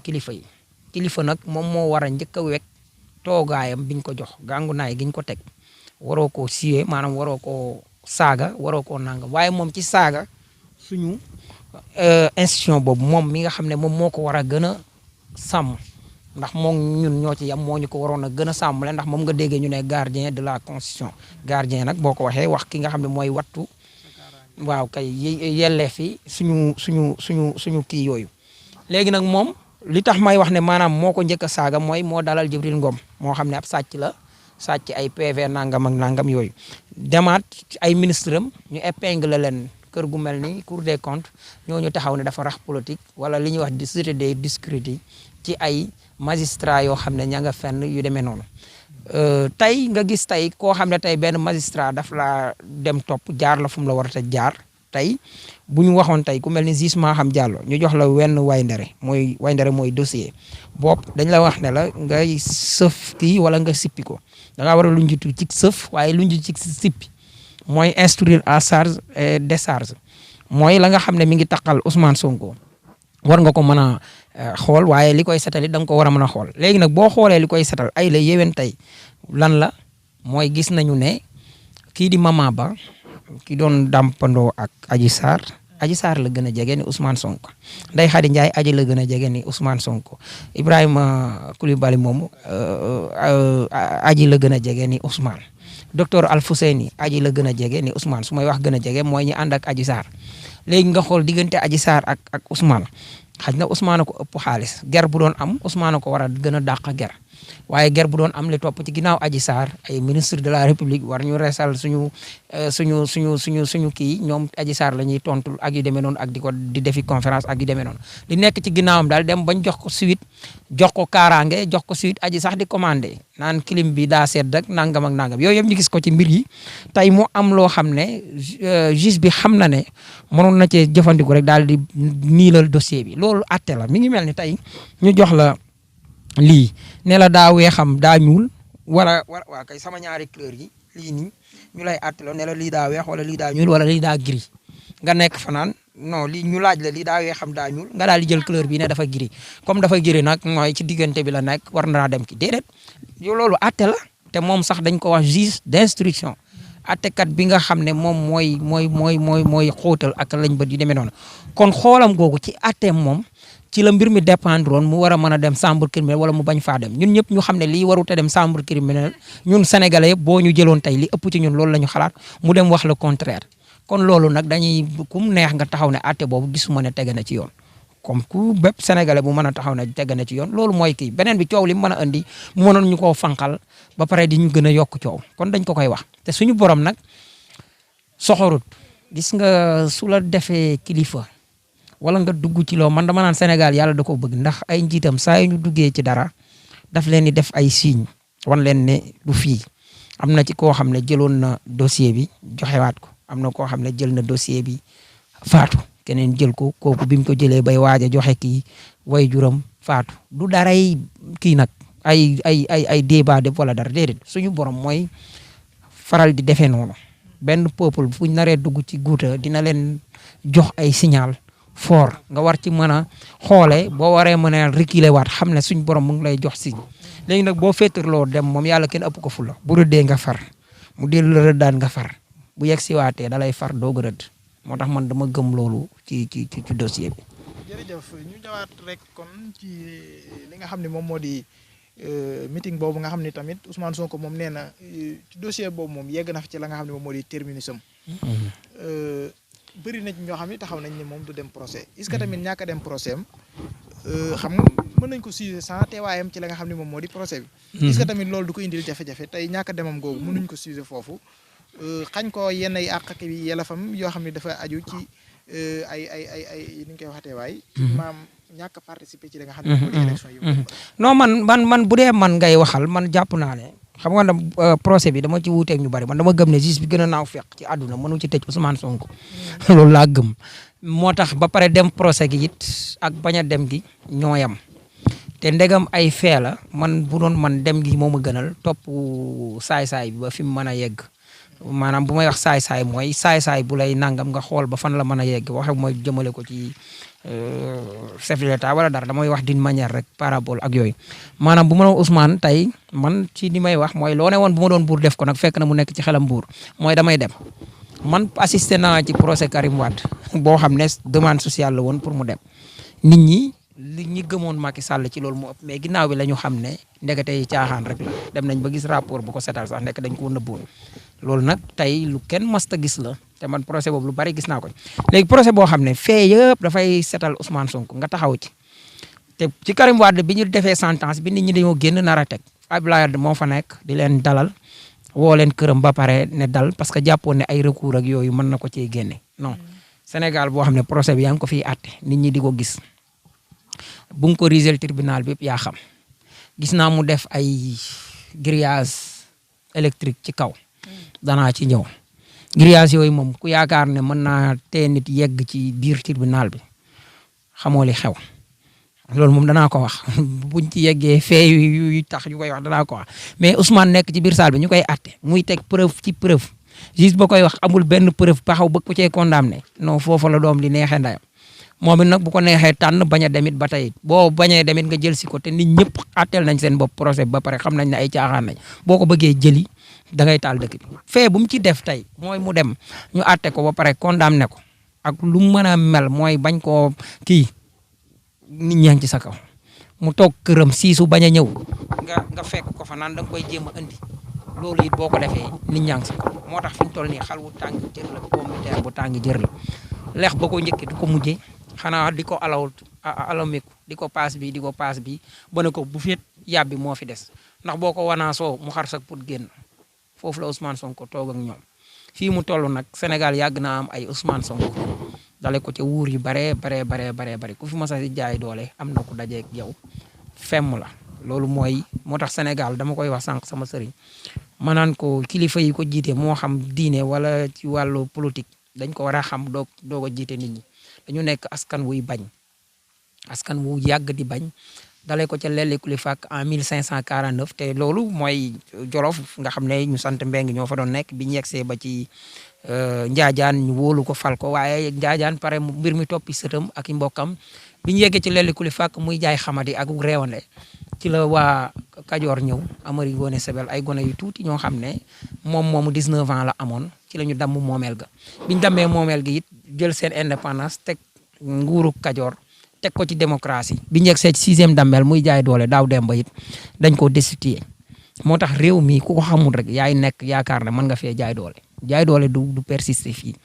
kilifa nag moom moo war a njëkk a wekk toogaayam biñ ko jox gàngu naay giñ ko teg waroo koo siyee maanaam waroo koo saaga waroo koo nangam waaye moom ci saaga suñu institution boobu moom mi nga xam ne moom moo ko war a gën a sàmm ndax moom ñun ñoo ci yam moo ñu ko waroon a gën a sàmmale ndax moom nga déggee ñu ne gardien de la constitution gardien nag boo ko waxee wax ki nga xam ne mooy wattu waaw kay yellee fi suñu kii yooyu léegi nag moom li tax may wax ne maanaam moo ko njëkk a saaga mooy moo dalal Jibril Ngom moo xam ne ab sàcc la sàcc ay PV nangam ak nangam yooyu demaat ay ministre am ñu épingle leen kër gu mel ni Cour des comptes ñooñu taxaw ne dafa rax politique wala li ñuy wax di société des discrédits ci ay magistrat yoo xam ne ña nga fenn yu demee noonu tey nga gis tey koo xam ne tey benn magistrat daf la dem topp jaar la fu mu la war a jaar tey bu ñu waxoon tey ku mel ni juge Maham Diallo ñu jox la wenn wayndare mooy dossier boobu dañ la wax ne la ngay sëf kii wala nga sippi ko da ngaa war a lu njiitu ci sëf waaye lu njiitu ci sippi mooy instruire à charge et décharge mooy la nga xam ne mi ngi taqal Ousmane Sonko war nga ko mën a xool waaye li koy setal it da nga ko war a mën a xool léegi nag boo xoolee li koy setal ay la yéwén tey lan la mooy gis nañu ne kii di Mama Ba ki doon dàmpandoo ak Adji Sarr la gën a jege ni Ousmane Sonko Ndeye Khady Ndiaye aji la gën a jege ni Ousmane Sonko Ibrahima Coulibaly moomu aji la gën a jege ni Ousmane docteur Alfousseyni aji la gën a jege ni Ousmane su may wax gën a jege mooy ñi ànd ak Adji Sarr léegi nga xool diggante Adji Sarr ak Ousmane xaj na Ousmane ko ëpp xaalis ger bu doon am Ousmane ko war a gën a dàq ger waaye ger bu doon am li topp ci ginnaaw Adji Sarr ay ministre de la République war ñu resal suñu kii ñoom Adji Sarr la ñuy tontul ak yu demee noonu ak di defi conférence ak yu demee noonu di nekk ci ginnaawam daal dem bañ jox ko suite jox ko kaaraange jox ko suite Adji sax di commandé naan clim bi daa sedd ak nangam ak nangam yooyu yëpp ñu gis ko ci mbir yi tey mu am loo xam ne juge bi xam na ne mënoon na cee jëfandiku rek daal di niilal dossier bi loolu atte la mi ngi mel ni tey ñu jox la lii ne la daa weexam daa ñuul wala waa kay sama ñaari couleur yi lii nii ñu lay àttaloo ne la lii daa weex wala lii daa ñuul wala lii daa gris nga nekk fanaan non lii ñu laaj la lii daa weexam daa ñuul nga daal di jël couleur bi ne dafa gris comme dafa gris nag mooy ci diggante bi la nekk war naa dem ki déedéet yow loolu àtte la te moom sax dañ ko wax juge d'instruction àttekat bi nga xam ne moom mooy xóotal ak lañ bët yu demee noonu kon xoolam googu ci àtteem moom ci la mbir mi dépendre woon mu war a mën a dem chambre criminelle wala mu bañ faa dem ñun ñëpp ñu xam ne lii warut a dem chambre criminelle ñun sénégalais yëpp boo ñu jëloon tey li ëpp ci ñun loolu la ñu xalaat mu dem wax le contraire kon loolu nag dañuy kum neex nga taxaw ne àtte boobu gisuma ne tege na ci yoon comme ku bépp sénégalais bu mën a taxaw ne tege na ci yoon loolu mooy kii beneen bi coow li mu mën a andi mu mënoon ñu koo fanqal ba pare di ñu gën a yokk coow kon dañ ko koy wax te suñu borom nag soxorut gis nga su la defee kilifa wala nga dugg ci loo man dama naan Sénégal yàlla da ko bëgg ndax ay njiitam saa yu ñu duggee ci dara daf leen di def ay signe wan leen ne du fii am na ci koo xam ne jëloon na dossier bi joxewaat ko am na koo xam ne jël na dossier bi faatu keneen jël ko kooku bi mu ko jëlee bay waaj a joxe kii way juram faatu du daray kii nag ay débat de wala dara déedéet suñu borom mooy faral di defee noonu benn peuple fu ñu naree dugg ci guuta dina leen jox ay signal fort nga war ci mën a xoole boo waree mën a reculer waat xam ne suñ borom mu ngi lay jox signe léegi nag boo féetarloo dem moom yàlla kenn ëpp ko fula bu rëddee nga far mu dellu la rëddaan nga far bu yegg si waatee da lay far doog a rëdd moo tax man dama gëm loolu ci dossier bi. jërëjëf ñu ñëwaat rek kon ci li nga xam ne moom moo di meeting boobu nga xam ne tamit Ousmane Sonko moom nee na ci dossier boobu moom yegg na fa ci la nga xam ne moom moo di terminus am. bëri na ci ñoo xam ne taxaw nañ ne moom du dem procès est-ce que tamit ñàkk a dem procès am xam nga mën nañ ko suivre sans teewaayam ci la nga xam ne moom moo di procès bi. est-ce que tamit loolu du ko indil jafe-jafe tey ñàkk a demam googu mënuñ ko suivre foofu xañ ko yenn ay àq bi yelafam yoo xam ne dafa aju ci ay ni ñu koy waxatee waay. maam ñàkk a participer ci li nga xam ne moom moo di élection yi. non man bu dee man ngay waxal man jàpp naa ne. xam nga ne procès bi dama ci wuuteeg ñu bari man dama gëm ne juge bi gën a naaw fekk ci àdduna mënu ci tëj Ousmane Sonko loolu laa gëm moo tax ba pare dem procès gi it ak bañ a dem gi ñoo yam te ndegam ay fee la man bu doon man dem gi moo ma gënal topp saay-saay bi ba fi mu mën a yegg maanaam bu may wax saay-saay mooy saay-saay bu lay nangam nga xool ba fan la mën a yegg waxe mooy jëmale ko ci chef de l'État wala dara damay wax d'une manière rek parabole ak yooyu maanaam bu ma doon Ousmane tey man ci li may wax mooy loo ne woon bu ma doon buur def ko nag fekk na mu nekk ci xelam buur mooy damay dem man assisté naa ci procès Karim Wade boo xam ne demande sociale la woon pour mu dem nit ñi li ñi gëmoon Macky Sall ci loolu mu ëpp mais ginnaaw bi la ñu xam ne ndekete yi caaxaan rek la dem nañ ba gis rapport bu ko setal sax nekk dañ ko nëbboon loolu nag tey lu kenn masta gis la te man procès boobu lu bari gis naa ko léegi procès boo xam ne fee yëpp dafay setal Ousmane Sonko nga taxaw ci te ci Karim Wade bi ñu defee sentence bi nit ñi dañoo génn nar a teg Abdoulaye Wade moo fa nekk di leen dalal woo leen këram ba pare ne dal parce que jàppoon ne ay recours ak yooyu mën na ko cee génne non Sénégal boo xam ne procès bi yaa ngi ko fiy àtte nit ñi di ko gis bu nga ko risel tribunal bi yaa xam gis naa mu def ay grillage électrique ci kaw danaa ci ñëw grillage yooyu moom ku yaakaar ne mën naa tee nit yegg ci biir tribunal bi xamoo li xew loolu moom danaa ko wax buñ ci yeggee fee yu tax ñu koy wax danaa ko wax mais Ousmane nekk ci biir salle bi ñu koy atte muy teg preuve ci preuve juge ba koy wax amul benn preuve baxaw bëgg ko cee condamné non foofu la doom li neexee ndayam moom it nag bu ko neexee tànn bañ a demit ba tey boo bañee demit nga jël si ko te nit ñëpp atteel nañ seen bopp procès ba pare xam nañ ne ay caaxaan nañ boo ko bëggee jëli da ngay taal dëkk bi fee bu mu ci def tey mooy mu dem ñu atte ko ba pare condamné ko ak lu mu mën a mel mooy bañ koo kii nit ñaa ngi ci sa kaw mu toog këram siisu bañ a ñëw nga fekk ko fa naan da nga koy jéem a indi loolu it boo ko defee nit ñaa ngi sa kaw moo tax fi ñu toll nii xal wu tàng jër la pomme de terre bu tàng jër la lex ba ko njëkkee du ko mujjee xanaa di ko alamiku di ko paas bi ba ne ko bu feet yàbbi moo fi des ndax boo ko wanaasoo mu xar sak pour génn foofu la Ousmane Sonko toog ak ñoom fii mu toll nag Sénégal yàgg naa am ay Ousmane Sonko dale ko ca wuur yu bare ku fi mas a jaay doole am na ku dajeeg yow femm la loolu mooy moo tax Sénégal dama koy wax sànq sama sëriñ ma naan ko kilifa yi ko jiite moo xam diine wala ci wàllu politique dañ ko war a xam doog a jiite nit ñi dañu nekk askan wuy bañ askan wu yàgg di bañ dale ko ca Lelli Kulifak en 1549 te loolu mooy Jolof nga xam ne ñu sant Mbeng ñoo fa doon nekk bi ñu yegsee ba ci Njaajaan ñu wóolu ko fal ko waaye Njaajaan pare mbir mi toppi sëtam ak i mbokkam bi ñu yeggee ci Lelli Kulifak muy jaay xamadi ak réewande ci la waa Kajoor ñëw Amari Ngoone Sebel ay gone yu tuuti ñoo xam ne moomu 19 ans la amoon ci la ñu damm moomeel ga biñu dammee moomeel gi it jël seen indépendance teg nguuru Kajoor teg ko ci démocratie bi ñu yegsee ci 6e dammel muy jaay doole daaw dem ba it dañ ko destitué moo tax réew mi ku ko xamul rek yaay nekk yaakaar ne mën nga fee jaay doole du persister fii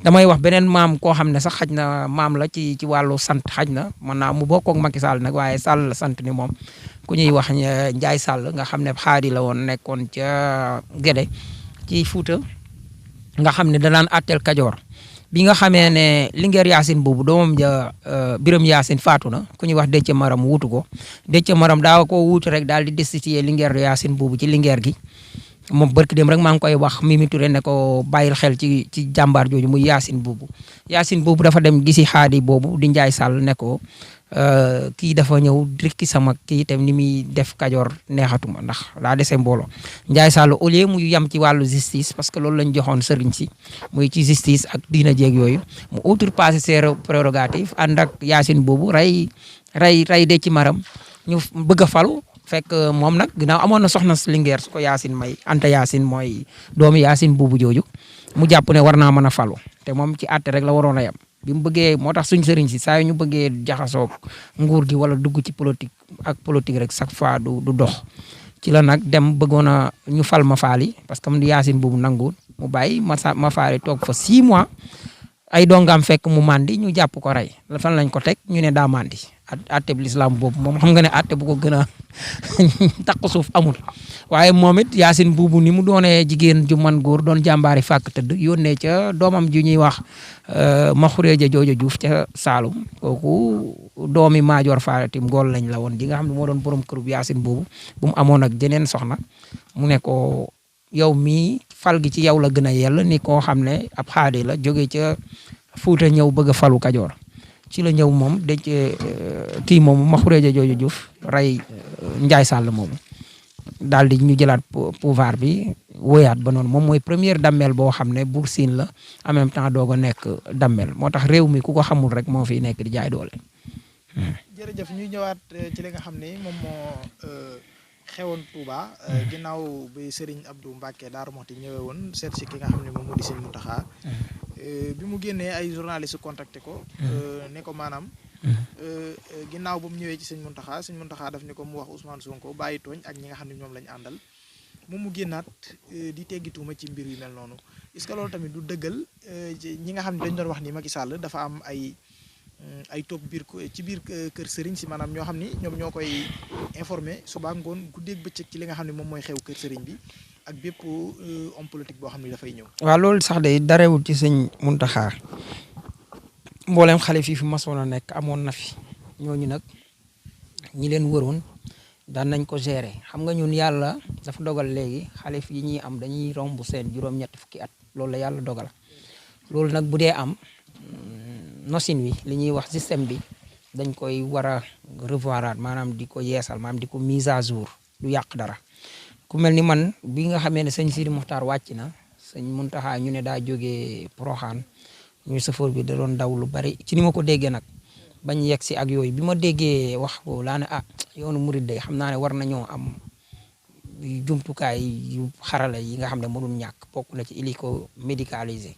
damay wax beneen maam koo xam ne sax xaj na maam la ci wàllu sant xaj na mën naa mu bokk ak Macky Sall nag waaye Sall la sant ni moom ku ñuy wax Njaay Sall nga xam ne xaadi la woon nekkoon ca Gédé ci Fuuta nga xam ne danaan àtteel Kajoor bi nga xamee ne Linguère Yacine boobu doomam ja Biram Yacine faatu na ku ñuy wax Déthié Maram wuutu ko Déthié Maram daa ko wuutu rek daal di destituer Linguère Yacine boobu ci Linguère gi moom barki dem rek maa ngi koy wax Mimi Touré ne ko bàyyil xel ci jàmbaar jooju muy Yacine boobu dafa dem gisi xaadi boobu di Njaay Sall ne ko kii dafa ñëw rikki sama kii te ni muy def Kajoor neexatuma ndax daa dese mbooloo Njaay Sall au lieu mu yam ci wàllu justice parce que loolu lañ joxoon sëriñ si muy ci justice ak diina jéeg yooyu mu outrepassé ses prérogatives ànd ak Yacine boobu rey Déthié Maram ñu bëgg a falu fekk moom nag ginnaaw amoon na soxna Linguère su ko Yacine may Anta Yacine mooy doomu Yacine boobu jooju mu jàpp ne war naa mën a falu te moom ci àtte rek la waroon a yam bi mu bëggee moo tax suñ sëriñ si saa yu ñu bëggee jaxasoo nguur gi wala dugg ci politique rek chaque fois du dox ci la nag dem bëggoon a ñu fal ma faali parce que mu Yacine boobu nanguwul mu bàyyi ma faali toog fa 6 mois ay dongaam fekk mu mandi ñu jàpp ko rey fan lañ ko teg ñu ne daa mandi atte bi lislaam boobu moom xam nga ne atte bu ko gën a takk suuf amul waaye moom it Yacine buubu ni mu doonee jigéen ju man góor doon jàmbaari fàkk tëdd yónnee ca doomam ju ñuy wax ma xureeja joojo Juuf ca Saalum kooku doomi Maajoor Fatim Ngool lañ la woon di nga xam ne moo doon borom kërub Yacine boobu bu mu amoon ak jeneen soxna mu ne ko yow mii fal gi ci yow la gën a yell ni koo xam ne ab xaadi la jóge ca Fuuta ñëw bëgg a falu Kajoor ci la ñëw moom denc kii moomu ma xureeja jooju Juuf rey Njaay Sall moomu daal di ñu jëlaat pouvoir bi woyaat ba noonu moom mooy première dammel boo xam ne Buur Siin la en même temps doog a nekk dammel moo tax réew mi ku ko xamul rek moo fiy nekk di jaay doole. jërëjëf ñu ñëwaat ci li nga xam ne moom moo xewoon Touba ginnaaw bi Serigne Abdou Mbacke Darou Mouhty ñëwee woon seet si ki nga xam ne moom moo di Serigne Mountakha bi mu génnee ay journaliste contacté ko ne ko maanaam ginnaaw ba mu ñëwee ci Serigne Mountakha daf ni ko mu wax Ousmane Sonko bàyyi tooñ ak ñi nga xam ne ñoom lañu àndal moom mu génnaat di teggituuma ci mbir yu mel noonu est-ce que loolu tamit du dëggal ñi nga xam ne dañ doon wax ni Macky Sall dafa am ay topp ci biir kër sëriñ si maanaam ñoo xam ni ñoom ñoo koy informé suba ngoon guddeeg bëccëg ci li nga xam ne moom mooy xew kër sëriñ bi ak bépp homme politique boo xam ne dafay ñëw. waaw loolu sax day darewul ci sëñ Mountakha mboolem xalif yi fi masoon a nekk amoon na fi ñooñu nag ñi leen wëroon daan nañ ko gérer xam nga ñun yàlla dafa dogal léegi xalif yi ñuy am dañuy romb seen juróom-ñetti fukki at loolu la yàlla dogal loolu nag bu dee am. nosin wi li ñuy wax système bi dañ koy war a revoiraat maanaam di ko yeesal maanaam di ko mise à jour du yàq dara ku mel ni man bi nga xamee ne sëñ Sidi Muxtaar wàcc na sëñ Muntaxa ñu ne daa jógee Poroxaan ñu sëfoor bi da doon daw lu bari ci ni ma ko déggee nag bañ yegg si ak yooyu bi ma déggee wax boobu laa ne yoonu murid day xam naa ne war nañoo am jumtukaay yu xarala yi nga xam ne mënul ñàkk bokk na ci hélico médicalisé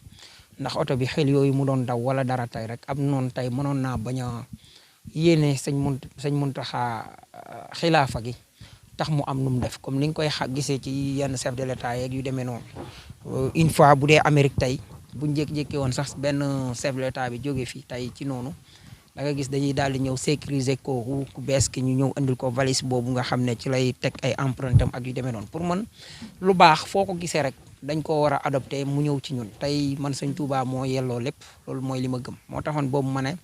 ndax oto bi xel yooyu mu doon daw wala dara tey rek am noonu tey mënoon naa bañ a yéene sëñ Muntaxa xilaafa gi tax mu am nu mu def comme ni nga koy gisee ci yenn chef de l'état yeeg yu demee noonu une fois bu dee Amérique tey buñ jékki-jékki woon sax benn chef de l'état bi jóge fi tey ci noonu da nga gis dañuy daal di ñëw sécuriser kooku ku bees ki ñu ñëw indil ko valise boobu nga xam ne ci lay teg ay empreinte am ak yu demee noonu pour man lu baax foo ko gisee rek dañ ko war a adopté mu ñëw ci ñun tey man sëñ Touba moo yelloo lépp loolu mooy li ma gëm moo taxoon boobu ma ne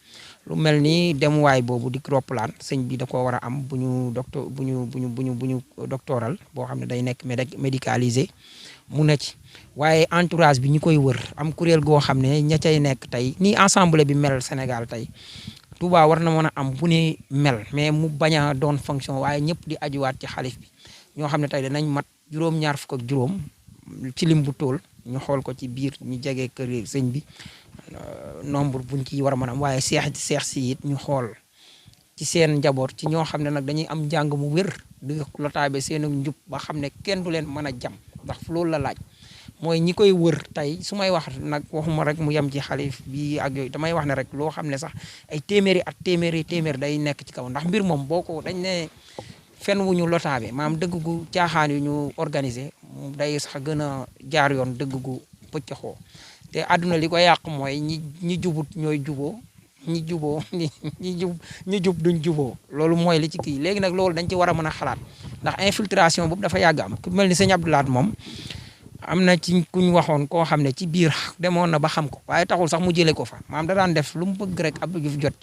lu mel ni demuwaay boobu di roppalaan sëñ bi da koo war a am bu ñu doctoral boo xam ne day nekk médicalisé mu ne ci waaye entourage bi ñu koy wër am kuréel goo xam ne ña cay nekk tey nii ensemble bi mel Sénégal tey Touba war na mën a am bu ne mel mais mu bañ a doon fonction waaye ñëpp di ajuwaat ci xalif bi ñoo xam ne tey danañ mat juróom-ñaar fukk ak juróom ci lim bu tool ñu xool ko ci biir ñu jege kër sëñ bi nombre buñ ci war a mën a am waaye seex si it ñu xool ci seen njaboot ci ñoo xam ne nag dañuy am njàng mu wér di lotaabe seen njub ba xam ne kenn du leen mën a jam ndax loolu la laaj mooy ñi koy wër tey su may wax nag waxuma rek mu yem ci xalif bi ak yooyu damay wax ne rek loo xam ne sax ay téeméeri day nekk ci kaw ndax mbir moom boo ko dañ ne fen wu ñu lotaabe maanaam dëgg gu caaxaan yu ñu organisé day sax gën a jaar yoon dëgg gu pëccëxoo te àdduna li ko yàq mooy ñi jubut ñooy juboo ñi jub duñ juboo loolu mooy li ci kii léegi nag loolu dañ ci war a mën a xalaat ndax infiltration boobu dafa yàgg am ku mel ni sëñ Abdou Lahad moom am na ci kuñ waxoon koo xam ne ci biir demoon na ba xam ko waaye taxul sax mu jëlee ko fa maanaam da daan def lu mu bëgg rek Abdou Diouf jot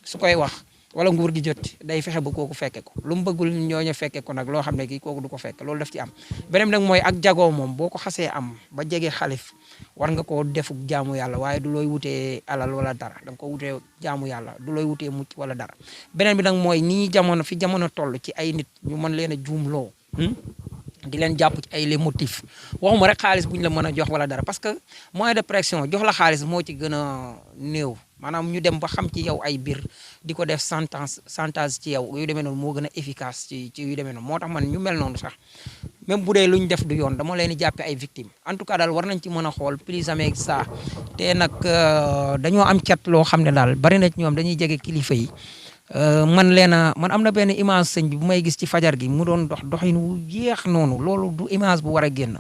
su koy wax wala nguur gi jot day fexe ba kooku fekke ko lu mu bëggul ñooñu fekke ko nag loo xam ne kii kooku du ko fekk loolu daf ci am beneen nag mooy ak jagoo moom boo ko xasee am ba jege xalif war nga koo defuk jaamu yàlla waaye du looy wutee alal wala dara da nga ko wutee jaamu yàlla du looy wutee mucc wala dara beneen bi nag mooy nii fi jamono toll ci ay nit ñu mën leen a juumloo di leen jàpp ci ay les motifs waxuma rek xaalis bu ñu la mën a jox wala dara parce que moyen de pression jox la xaalis moo ci gën a néew maanaam ñu dem ba xam ci yow ay biir di ko def chantage ci yow yu demee noonu moo gën a efficace ci yu demee noonu moo tax man ñu mel noonu sax même bu dee lu ñu def du yoon dama leen di jàppee ay victimes en tout cas daal war nañ ci mën a xool plus jamais ça te nag dañoo am cat loo xam ne daal bari na ci ñoom dañuy jege kilifa yi man am na benn image sëñ bi bu may gis ci fajar gi mu doon doxin wu yéex noonu loolu du image bu war a génn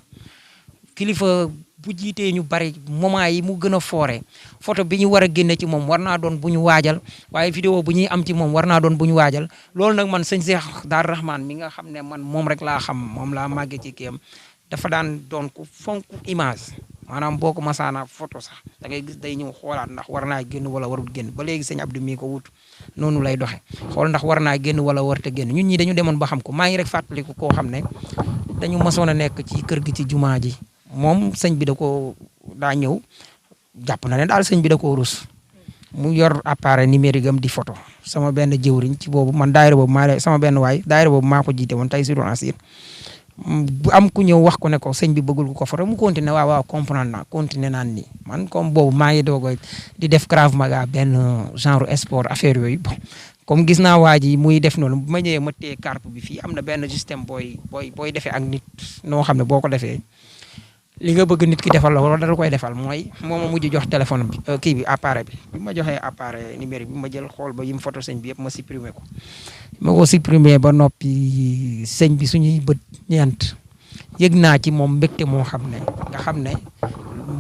kilifa bu jiitee ñu bari moment yi mu gën a foore photo bi ñu war a génne ci moom war naa doon bu ñu waajal waaye vidéo bu ñuy am ci moom war naa doon bu ñu waajal loolu nag man sëñ Cheikh Darou Rahman mi nga xam ne man moom rek laa xam moom laa màggee ci kiyam dafa daan doon ku fonk image maanaam boo ko masaana photo sax da ngay gis day ñëw xoolaat ndax war naa génn wala warul génn ba léegi sëñ Abdou mii ko wut noonu lay doxe xool ndax war naa génn wala warta génn ñun ñi dañu demoon ba xam ko maa ngi rek fàttaliku koo xam ne dañu masoon a nekk ci kër gi ci jumaa ji moom sëñ bi daa ñëw jàpp na ne daal sëñ bi da koo rus mu yor appareil numérique am di photo sama benn jëwriñ ci boobu man daayira boobu sama benn waay daayira boobu maa ko jiite woon tey si doon asir bu am ku ñëw wax ko ne ko sëñ bi bëggul ko photo mu continué waaw comprendre naa continué naan nii man comme boobu maa ngi doog di def Krav Maga benn genre sport affaire yooyu bon comme gis naa waa ji muy def noonu bu ma ñëwee ma téye carte bi fii am na benn système booy defee ak nit noo xam ne boo ko defee li nga bëgg nit ki defal la wala dara koy defal mooy moo ma mujj jox téléphone bi kii bi appareil bi ma joxee appareil numérique bi ma jël xool ba yi mu photo sëñ bi yëpp ma supprimer ko ma ko supprimer ba noppi sëñ bi suñuy bët ñeent yëg naa ci moom mbégte moo xam ne nga xam ne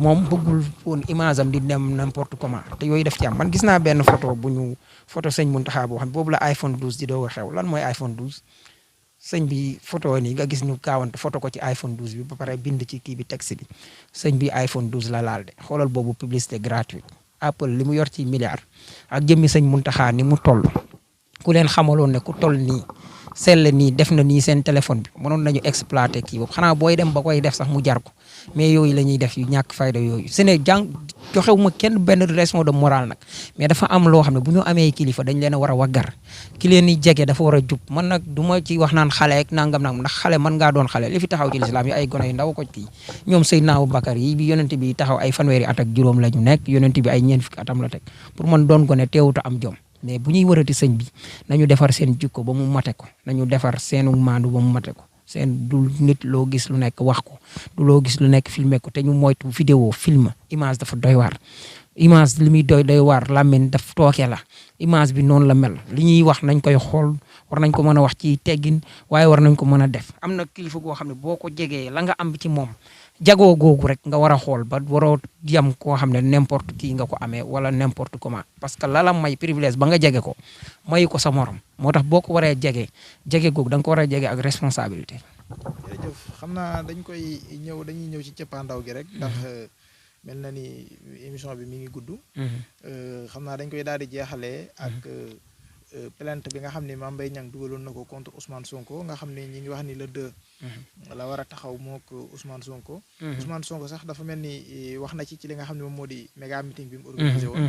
moom bëggul woon image am di dem n'importe comment te yooyu def ci am man gis naa benn photo bu ñu photo sëñ Mountakha boo xam ne boobu la iPhone 12 di doog a xew lan mooy iPhone 12 sëñ bi photo nii nga gis ñu kaawante photo ko ci iPhone 12 bi ba pare bind ci kii bi texte bi sëñ bi iPhone 12 la laal de xoolal boobu publicité gratuite Apple li mu yor ci milliard ak jëmmi sëñ Mountakha ni mu toll ku leen xamaloon ne ku toll nii sell nii def na nii seen téléphone bi mënoon nañu exploiter kii boobu xanaa booy dem ba koy def sax mu jar ko mais yooyu la ñuy def yu ñàkk fayda yooyu su ne joxewu ma kenn benn leçon de morale nag mais dafa am loo xam ne bu ñu amee kilifa dañ leen a war a waggar ki leen di jege dafa war a jub man nag du ma ci wax naan xale ak nangam ndax xale mën ngaa doon xale li fi taxaw ci lislaam yi ay gone yu ndaw ko kii ñoom Seydina Abubakar yi bi yonent bi taxaw ay fanweeri at ak juróom la ñu nekk yonent bi ay ñeent fukki atam la teg pour man doon gone teewuta am jom mais bu ñuy wërati sëñ bi nañu defar seen jikko ba mu mate ko nañu defar seenu maandu ba mu mate ko seen du nit loo gis lu nekk wax ko du loo gis lu nekk filmé ko te ñu moytu vidéo film image dafa doy waar image li muy doy waar làmmiñ daf tooke la image bi noonu la mel li ñuy wax nañ koy xool war nañ ko mën a wax ci teggin waaye war nañ ko mën a def am na kilifa goo xam ne boo ko jegee la nga am ci moom jagoo googu rek nga war a xool ba waroo yam koo xam ne n'importe qui nga ko amee wala n'importe comment parce que la may privilège ba nga jege ko mayu ko sa morom moo tax boo ko waree jege googu da nga ko war a jege ak responsabilité. jërëjëf xam naa dañuy ñëw ci cëppaandaw gi rek ndax mel na ni émission bi mi ngi gudd. xam naa dañ koy daal di jeexalee ak plainte bi nga xam ne Mame Mbaye Niang dugaloon na ko contre Ousmane Sonko nga xam ne ñi ngi wax ni le 2. la war a taxaw mook Ousmane Sonko. Ousmane Sonko sax dafa mel ni wax na ci li nga xam ne moom moo di méga meeting bi mu organisé woon.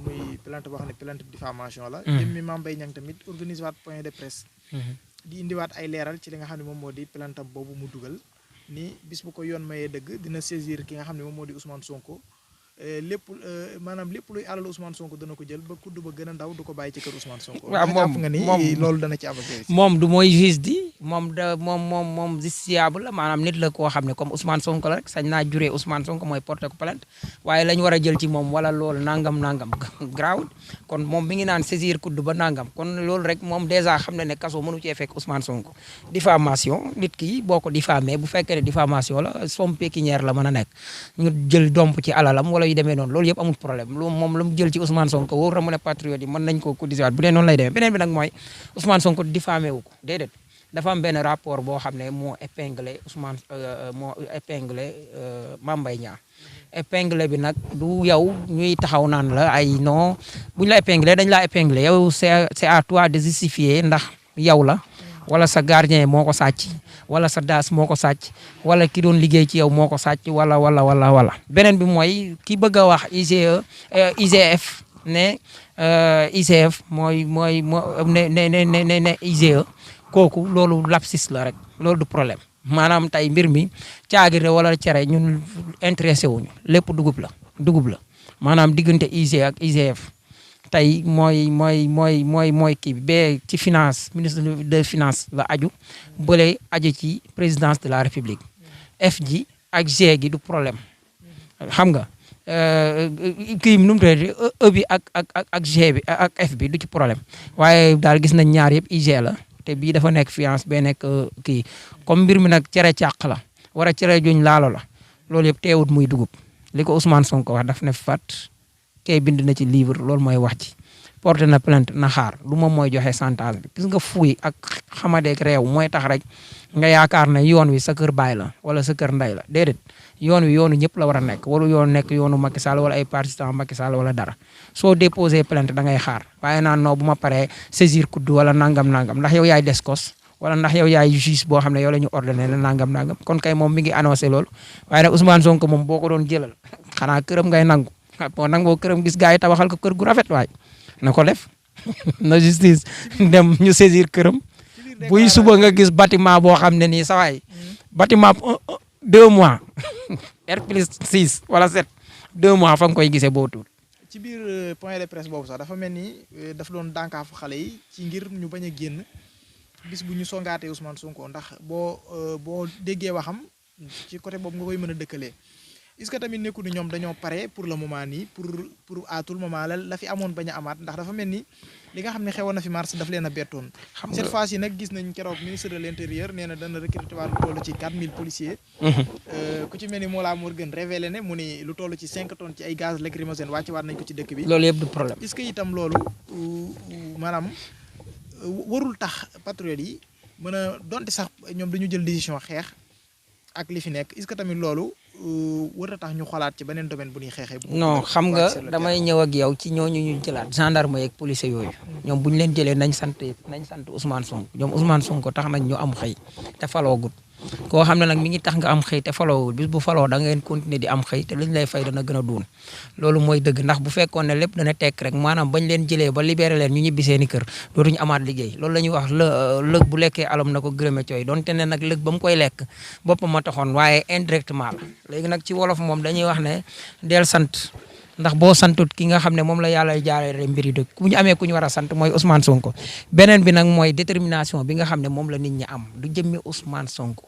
muy plainte boo xam ne plainte diffamation la. jëmmi Mame Mbaye Niang tamit organisé waat point de presse. di indiwaat ay leeral ci li nga xam ne moom moo di plainte boobu mu dugal ni bis bu ko yoon mayee dëgg dina saisir ki nga xam ne moom moo di Ousmane Sonko. maanaam lépp luy alal Ousmane Sonko dana ko jël ba kudd ba gën a ndaw du ko bàyyi ci kër Ousmane Sonko. waaw moom nga ni loolu dana ci am ak moom du mooy juge di moom justiciable la maanaam nit la koo xam ne comme Ousmane Sonko la rek sañ naa juree Ousmane Sonko mooy porté ko plainte waaye lañ war a jël ci moom wala loolu nangam grawul kon moom mi ngi naan saisir kudd ba nangam kon loolu rek moom dèjà xam na ne kaso mënu cee fekk Ousmane Sonko. diffamation nit ki boo ko diffamé bu fekkee ne diffamation la somme pécuniaire la mën a nekk ñu jël domp ci alalam wala yu demee noonu loolu yëpp amul problème loolu moom la mu jël ci Ousmane Sonko wóor na mu ne patriote yi mën nañ ko cotiser waat bu dee noonu lay demee beneen bi nag mooy Ousmane Sonko diffamé wu ko déedéet dafa am benn rapport boo xam ne moo épinglé Mame Mbaye Niang épinglé bi nag du yow ñuy taxaw naan la ay non bu ñu la épinglé dañ laa épinglé yow c'est à toi de justifier ndax yow la wala sa gardien moo ko sàcc wala sa daas moo ko sàcc wala ki doon liggéey ci yow moo ko sàcc wala beneen bi mooy ki bëgg a wax IGF ne IGF ne IGE kooku loolu lapsus la rek loolu du problème maanaam tey mbir mi caagire wala cere ñun intéressé wuñu lépp dugub la maanaam diggante IGE ak IGF tey mooy kii bi ci finance ministre de finance la aju bële aju ci présidence de la république F ji ak G gi du problème xam nga kii nu mu tuddati E bi ak G bi ak F bi du ci problème waaye daal gis nañ ñaar yëpp IG la te bii dafa nekk finance bee nekk kii comme mbir mi nag cere càq la war a cere juñ laalo la loolu yëpp teewut muy dugub li ko Ousmane Sonko wax daf ne fat kay bind na ci livre loolu mooy wax ci porté na plainte na xaar lu moom mooy joxe santage bi gis nga fuuy ak xamadeek réew mooy tax rek nga yaakaar ne yoon wi sa kër baay la wala sa kër ndey la déedéet yoon wi yoonu ñëpp la war a nekk walu yoon nekk yoonu Macky Sall wala ay partisans Macky Sall wala dara soo déposé plainte da ngay xaar waaye naan non bu ma paree saisir kudd wala nangam ndax yow yaay descos wala ndax yow yaay juge boo xam ne yow la ñu ordonné la nangam kon kay moom mi ngi annoncé loolu waaye nag Ousmane Sonko moom boo ko doon jëlal xanaa këram ngay nangu boo nangoo këram gis gars yi tabaxal ko kër gu rafet waay na ko def na justice dem ñu saisir këram buy suba nga gis bâtiment boo xam ne nii sawaay bâtiment 2 mois R+6 wala 7 2 mois fa nga koy gisee boo tuut ci biir point de presse boobu sax dafa mel ni dafa doon dànkaafu xale yi ci ngir ñu bañ a génn bis bu ñu songaatee Ousmane Sonko ndax boo déggee waxam ci côté boobu nga koy mën a dëkkalee est-ce que tamit nekku ni ñoom dañoo pare pour le moment nii pour à tout le moment la fi amoon bañ a amaat ndax dafa mel ni li nga xam ne xewoon na fi mars daf leen a bettoon. cette fois ci nag gis nañ keroog ministre de l'intérieur nee na dana recruter waat lu toll ci 4000 policiers. ku ci mel ni Mollah Morgun révélé ne mu ni lu toll ci 5 tonnes ci ay gaz lacrymogène wàcc waat nañ ko ci dëkk bi. loolu yëpp du problème. est-ce que itam loolu maanaam warul tax patriotes yi mën a donte sax ñoom dañu jël décision xeex ak li fi nekk est-ce que tamit loolu war a tax ñu xolaat ci beneen domaine bu ñuy xeexee. non xam nga damay ñëw ak yow ci ñooñu ñu jëlaat gendarme yeeg police yooyu. ñoom bu ñu leen jëlee nañ sant Ousmane Sonko ñoom Ousmane Sonko tax nañ ñu am xëy te faloogut koo xam ne nag mi ngi tax nga am xëy te faloowul bis bu faloo da ngeen continuer di am xëy te liñ lay fay dana gën a duun loolu mooy dëgg ndax bu fekkoon ne lépp dana tekk rek maanaam bañ leen jëlee ba libéré leen ñu ñibbi seeni kër dootuñu amaat liggéey loolu la ñuy wax lëg bu lekkee alam na ko gërëme cooy donte ne nag lëg ba mu koy lekk boppam ma taxoon waaye indirectement la léegi nag ci wolof moom dañuy wax ne del sant ndax boo santut ki nga xam ne moom la yàlla jaaree mbiri dëkk ku ñu amee ku ñu war a sant mooy Ousmane Sonko beneen bi nag mooy détermination bi nga xam ne moom la nit ñi am du jëmmi Ousmane Sonko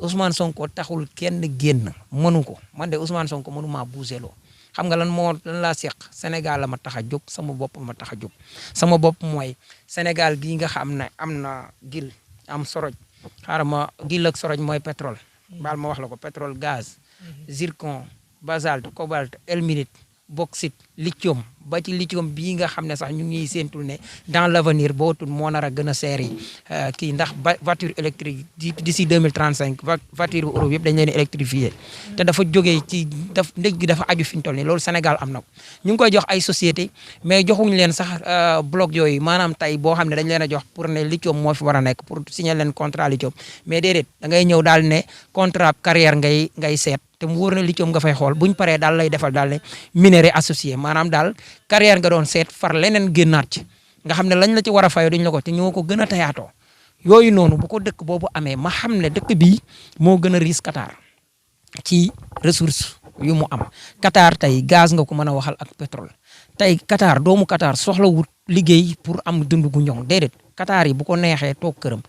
Ousmane Sonko taxul kenn génn mënu ko man de Ousmane Sonko mënu maa buuseloo xam nga lan laa seq Sénégal la ma tax a jóg sama bopp ma tax a jóg sama bopp mooy Sénégal gii nga xam ne am na gil am soroj xaaral ma gil ak soroj mooy pétrole baal ma wax la ko pétrole gaz zircon basalte cobalt ilménite bauxite lithium ba ci lithium bii nga xam ne sax ñu ngi séentul ne dans l'avenir bootul moo nar a gën a seer yi kii ndax voiture électrique d'ici 2035 voiture bu Europe yëpp dañ leen électrifié te dafa jógee ci ndëj gi dafa aju fi ñu toll nii loolu Sénégal am na ko ñu ngi koy jox ay société mais joxuñu leen sax bloc yooyu maanaam tey boo xam ne dañ leen a jox pour ne lithium moo fi war a nekk pour signer leen contrat lithium mais déedéet da ngay ñëw daal ne contrat carrière ngay seet te mu wóor na lithium nga fay xool buñ paree daal lay defal daal ne minerai associé maanaam daal carrière nga doon seet far leneen génnaat ci nga xam ne lañ la ci war a fayoo duñ la ko te ñoo ko gën a tayaatoo yooyu noonu bu ko dëkk boobu amee ma xam ne dëkk bii moo gën a riis Qatar ci ressource yu mu am Qatar tey gaz nga ko mën a waxal ak pétrole tey Qatar doomu Qatar soxla wut liggéey pour am dund gu ñoŋ déedéet Qatar yi bu ko neexee toog këram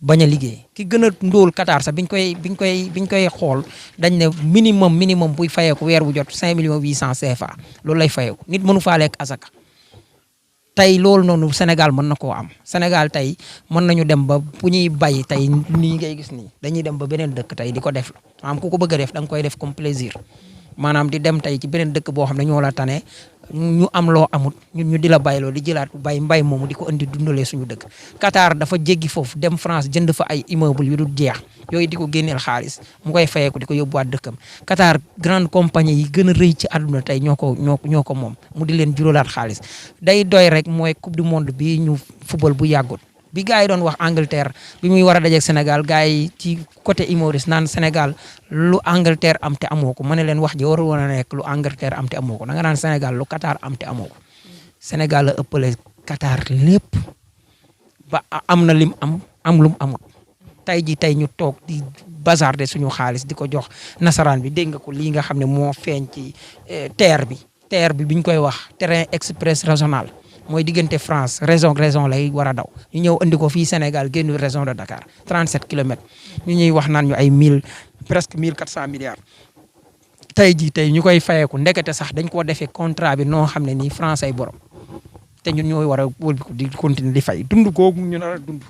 bañ a liggéey ki gën a ndóol Qatar sax biñ koy xool dañ ne minimum buy fayeeku weer bu jot 5 millions 800 CFA loolu lay fayeeku nit mënu faa lekk asaka tey loolu noonu Sénégal mën na koo am Sénégal tey mën nañu dem ba bu ñuy bay tey nii ngay gis nii dañuy dem ba beneen dëkk tey di ko def maanaam ku ko bëgg a def da nga koy def comme plaisir maanaam di dem tey ci beneen dëkk boo xam ne ñoo la tane ñu am loo amut ñun ñu di la bayloo di jëlaat mbay moomu di ko indi dundalee suñu dëkk Qatar dafa jéggi foofu dem France jënd fa ay immeuble yu dul jeex yooyu di ko génneel xaalis mu koy fayeeku di ko yóbbuwaat dëkkam Qatar grande compagnie yi gën a rëy ci àdduna tey ñoo ko moom mu di leen juróolaat xaalis day doy rek mooy coupe du monde bi ñu football bu yàggut bi gars yi doon wax Angleterre bi muy war a dajeeg Sénégal gars yi ci côté humoris naan Sénégal lu Angleterre am te amoo ko ma ne leen wax ji warul woon a nekk lu Angleterre am te amoo ko da nga naan Sénégal lu Qatar am te amoo ko Sénégal la ëppale Qatar lépp ba am na lim am lum amut tey ñu toog di bazarder suñu xaalis di ko jox nasaraan bi dégg nga ko lii nga xam ne moo feeñ ci terre bi biñ koy wax train express régional mooy diggante France région lay war a daw ñu ñëw andi ko fii Sénégal génn région de Dakar 37 kilomètres ñu ñuy wax naan ñu ay presque 1400 milliards tey ñu koy fayeeku ndekete sax dañ koo defee contrat bi noo xam ne nii France ay borom te ñun ñooy war a wëlbiku di continuer di fay dund googu ñu nar a dund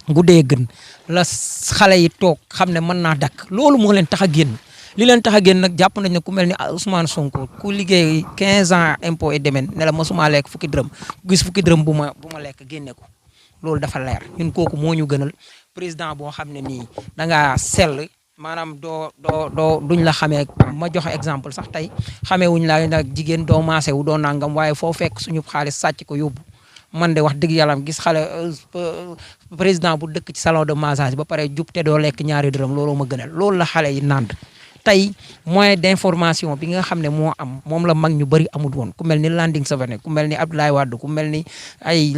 guddee gën la xale yi toog xam ne mën naa dakk loolu moo leen tax a génn li leen tax a génn nag jàpp nañ ne ku mel ni Ousmane Sonko ku liggéey 15 ans impôt et domaine ne la mosuma lekk fukki dërëm gis fukki dërëm bu ma lekk génne ko loolu dafa leer ñun kooku moo ñu gënal président boo xam ne nii da ngaa sell maanaam duñ la xamee ma joxe exemple sax tey xamee wuñ la nag jigéen doo maase wu doo nangam waaye foo fekk suñu xaalis sàcc ko yóbbu man de wax dëgg yàlla gis xale président bu dëkk ci salon de massage ba pare jub te doo lekk ñaari dërëm looloo ma gënal loolu la xale yi nand tey moyen d'information bi nga xam ne moo am moom la mag ñu bëri amul woon ku mel ni Landing Savané ku mel ni Abdoulaye Wade ku mel ni ay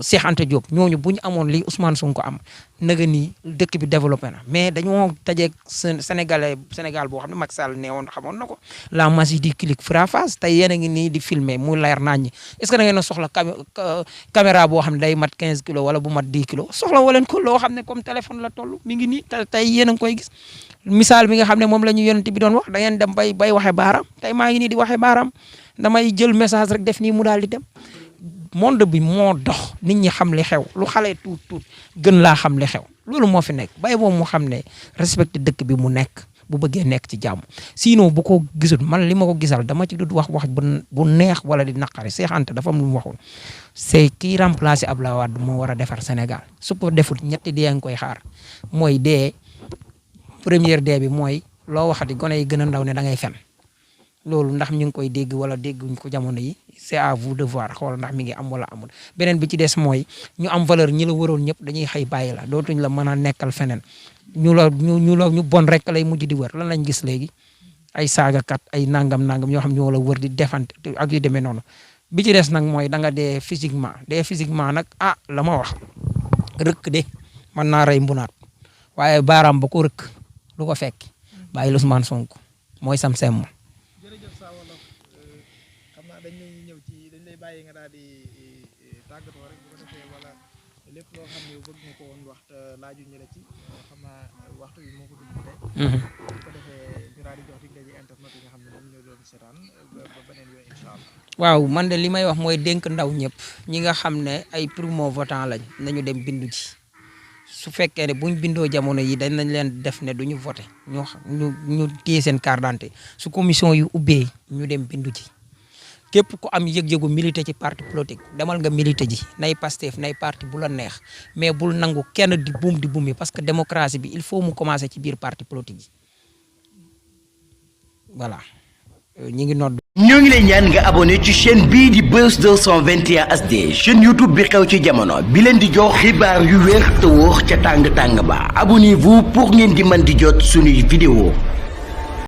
Cheikh Anta Diop ñooñu bu ñu amoon li Ousmane Sonko am naga nii dëkk bi développé na mais dañoo tajeeg Sénégal boo xam ne Macky Sall neewoon xamoon na ko la magie du clic fera face tey yéen a ngi nii di filmer mu leer naññi est-ce que da ngeen a soxla caméra boo xam ne day mat 15 kilos wala bu mat 10 kilos soxla waleen ko loo xam ne comme téléphone la toll mi ngi nii tey yéen a ngi koy gis misaal bi nga xam ne moom la ñu yonent bi doon wax da ngeen dem bay waxe baaraam tey maa ngi nii di waxe baaraam damay jël message rek def nii mu daal di dem monde bi moo dox nit ñi xam li xew lu xale tuut gën laa xam li xew loolu moo fi nekk bay boobu mu xam ne respecté dëkk bi mu nekk bu bëggee nekk ci jàmm sinon bu ko gisul man li ma ko gisal dama ci dut wax bu neex wala di naqari Cheikh Anta dafa am lu mu waxul c'est kii remplacer Abdoulaye Wade moo war a defar Sénégal su ko deful ñetti dee nga koy xaar mooy dee première dee bi mooy loo waxati gone yi gën a ndaw ne da ngay fen loolu ndax ñu ngi koy dégg wala dégguñ ko jamono yi c'est à vous de voir xool ndax mi ngi am wala amul beneen bi ci des mooy ñu am valeur ñi la waroon ñëpp dañuy xëy bàyyi la dootuñ la mën a nekkal feneen ñu bon rek lay mujj di wër lan lañ gis léegi ay saagakat ay nangam ñoo xam ñoo la wër di defante ak yu demee noonu bi ci des nag mooy da nga dee physiquement nag la ma wax rëkk de mën naa rey mbunaat waaye baaraam ba ko rëkk lu ko fekk bàyyi Ousmane Sonko mooy sam sem bàyyi nga daal di tàggatoo rek bu ko defee wala lépp loo xam ne bëgg nga ko woon wax laaju ñu la ci xam naa waxtu bi moo ko dugg tey bu ko defee ñu daal di jox dig daje internet yi nga xam ne moom ñoo doon seetaan ba beneen yoon incha allah. waaw man de li may wax mooy dénk ndaw ñëpp ñi nga xam ne ay primo votant lañ nañu dem bindu ji su fekkee ne buñ bindoo jamono yi dañ nañ leen def ne duñu voté ñu téye seen carte d'identité su commission yu ubbee ñu dem bindu ji képp ku am yëg-yëgu milité ci parti politique demal nga milité ji nay Pastef nay parti bu la neex mais bul nangu kenn di buum parce que démocratie bi il faut mu commencer ci biir parti politique yi voilà ñi ngi nodd ñoo ngi lay ñaan nga abonné ci chaîne bii di Buzz 221 HD chaîne YouTube bi xew ci jamono bi leen di jox xibaar yu wér te wóor ca tàng-tàng ba abonnez-vous pour ngeen di mën di jot suñuy vidéo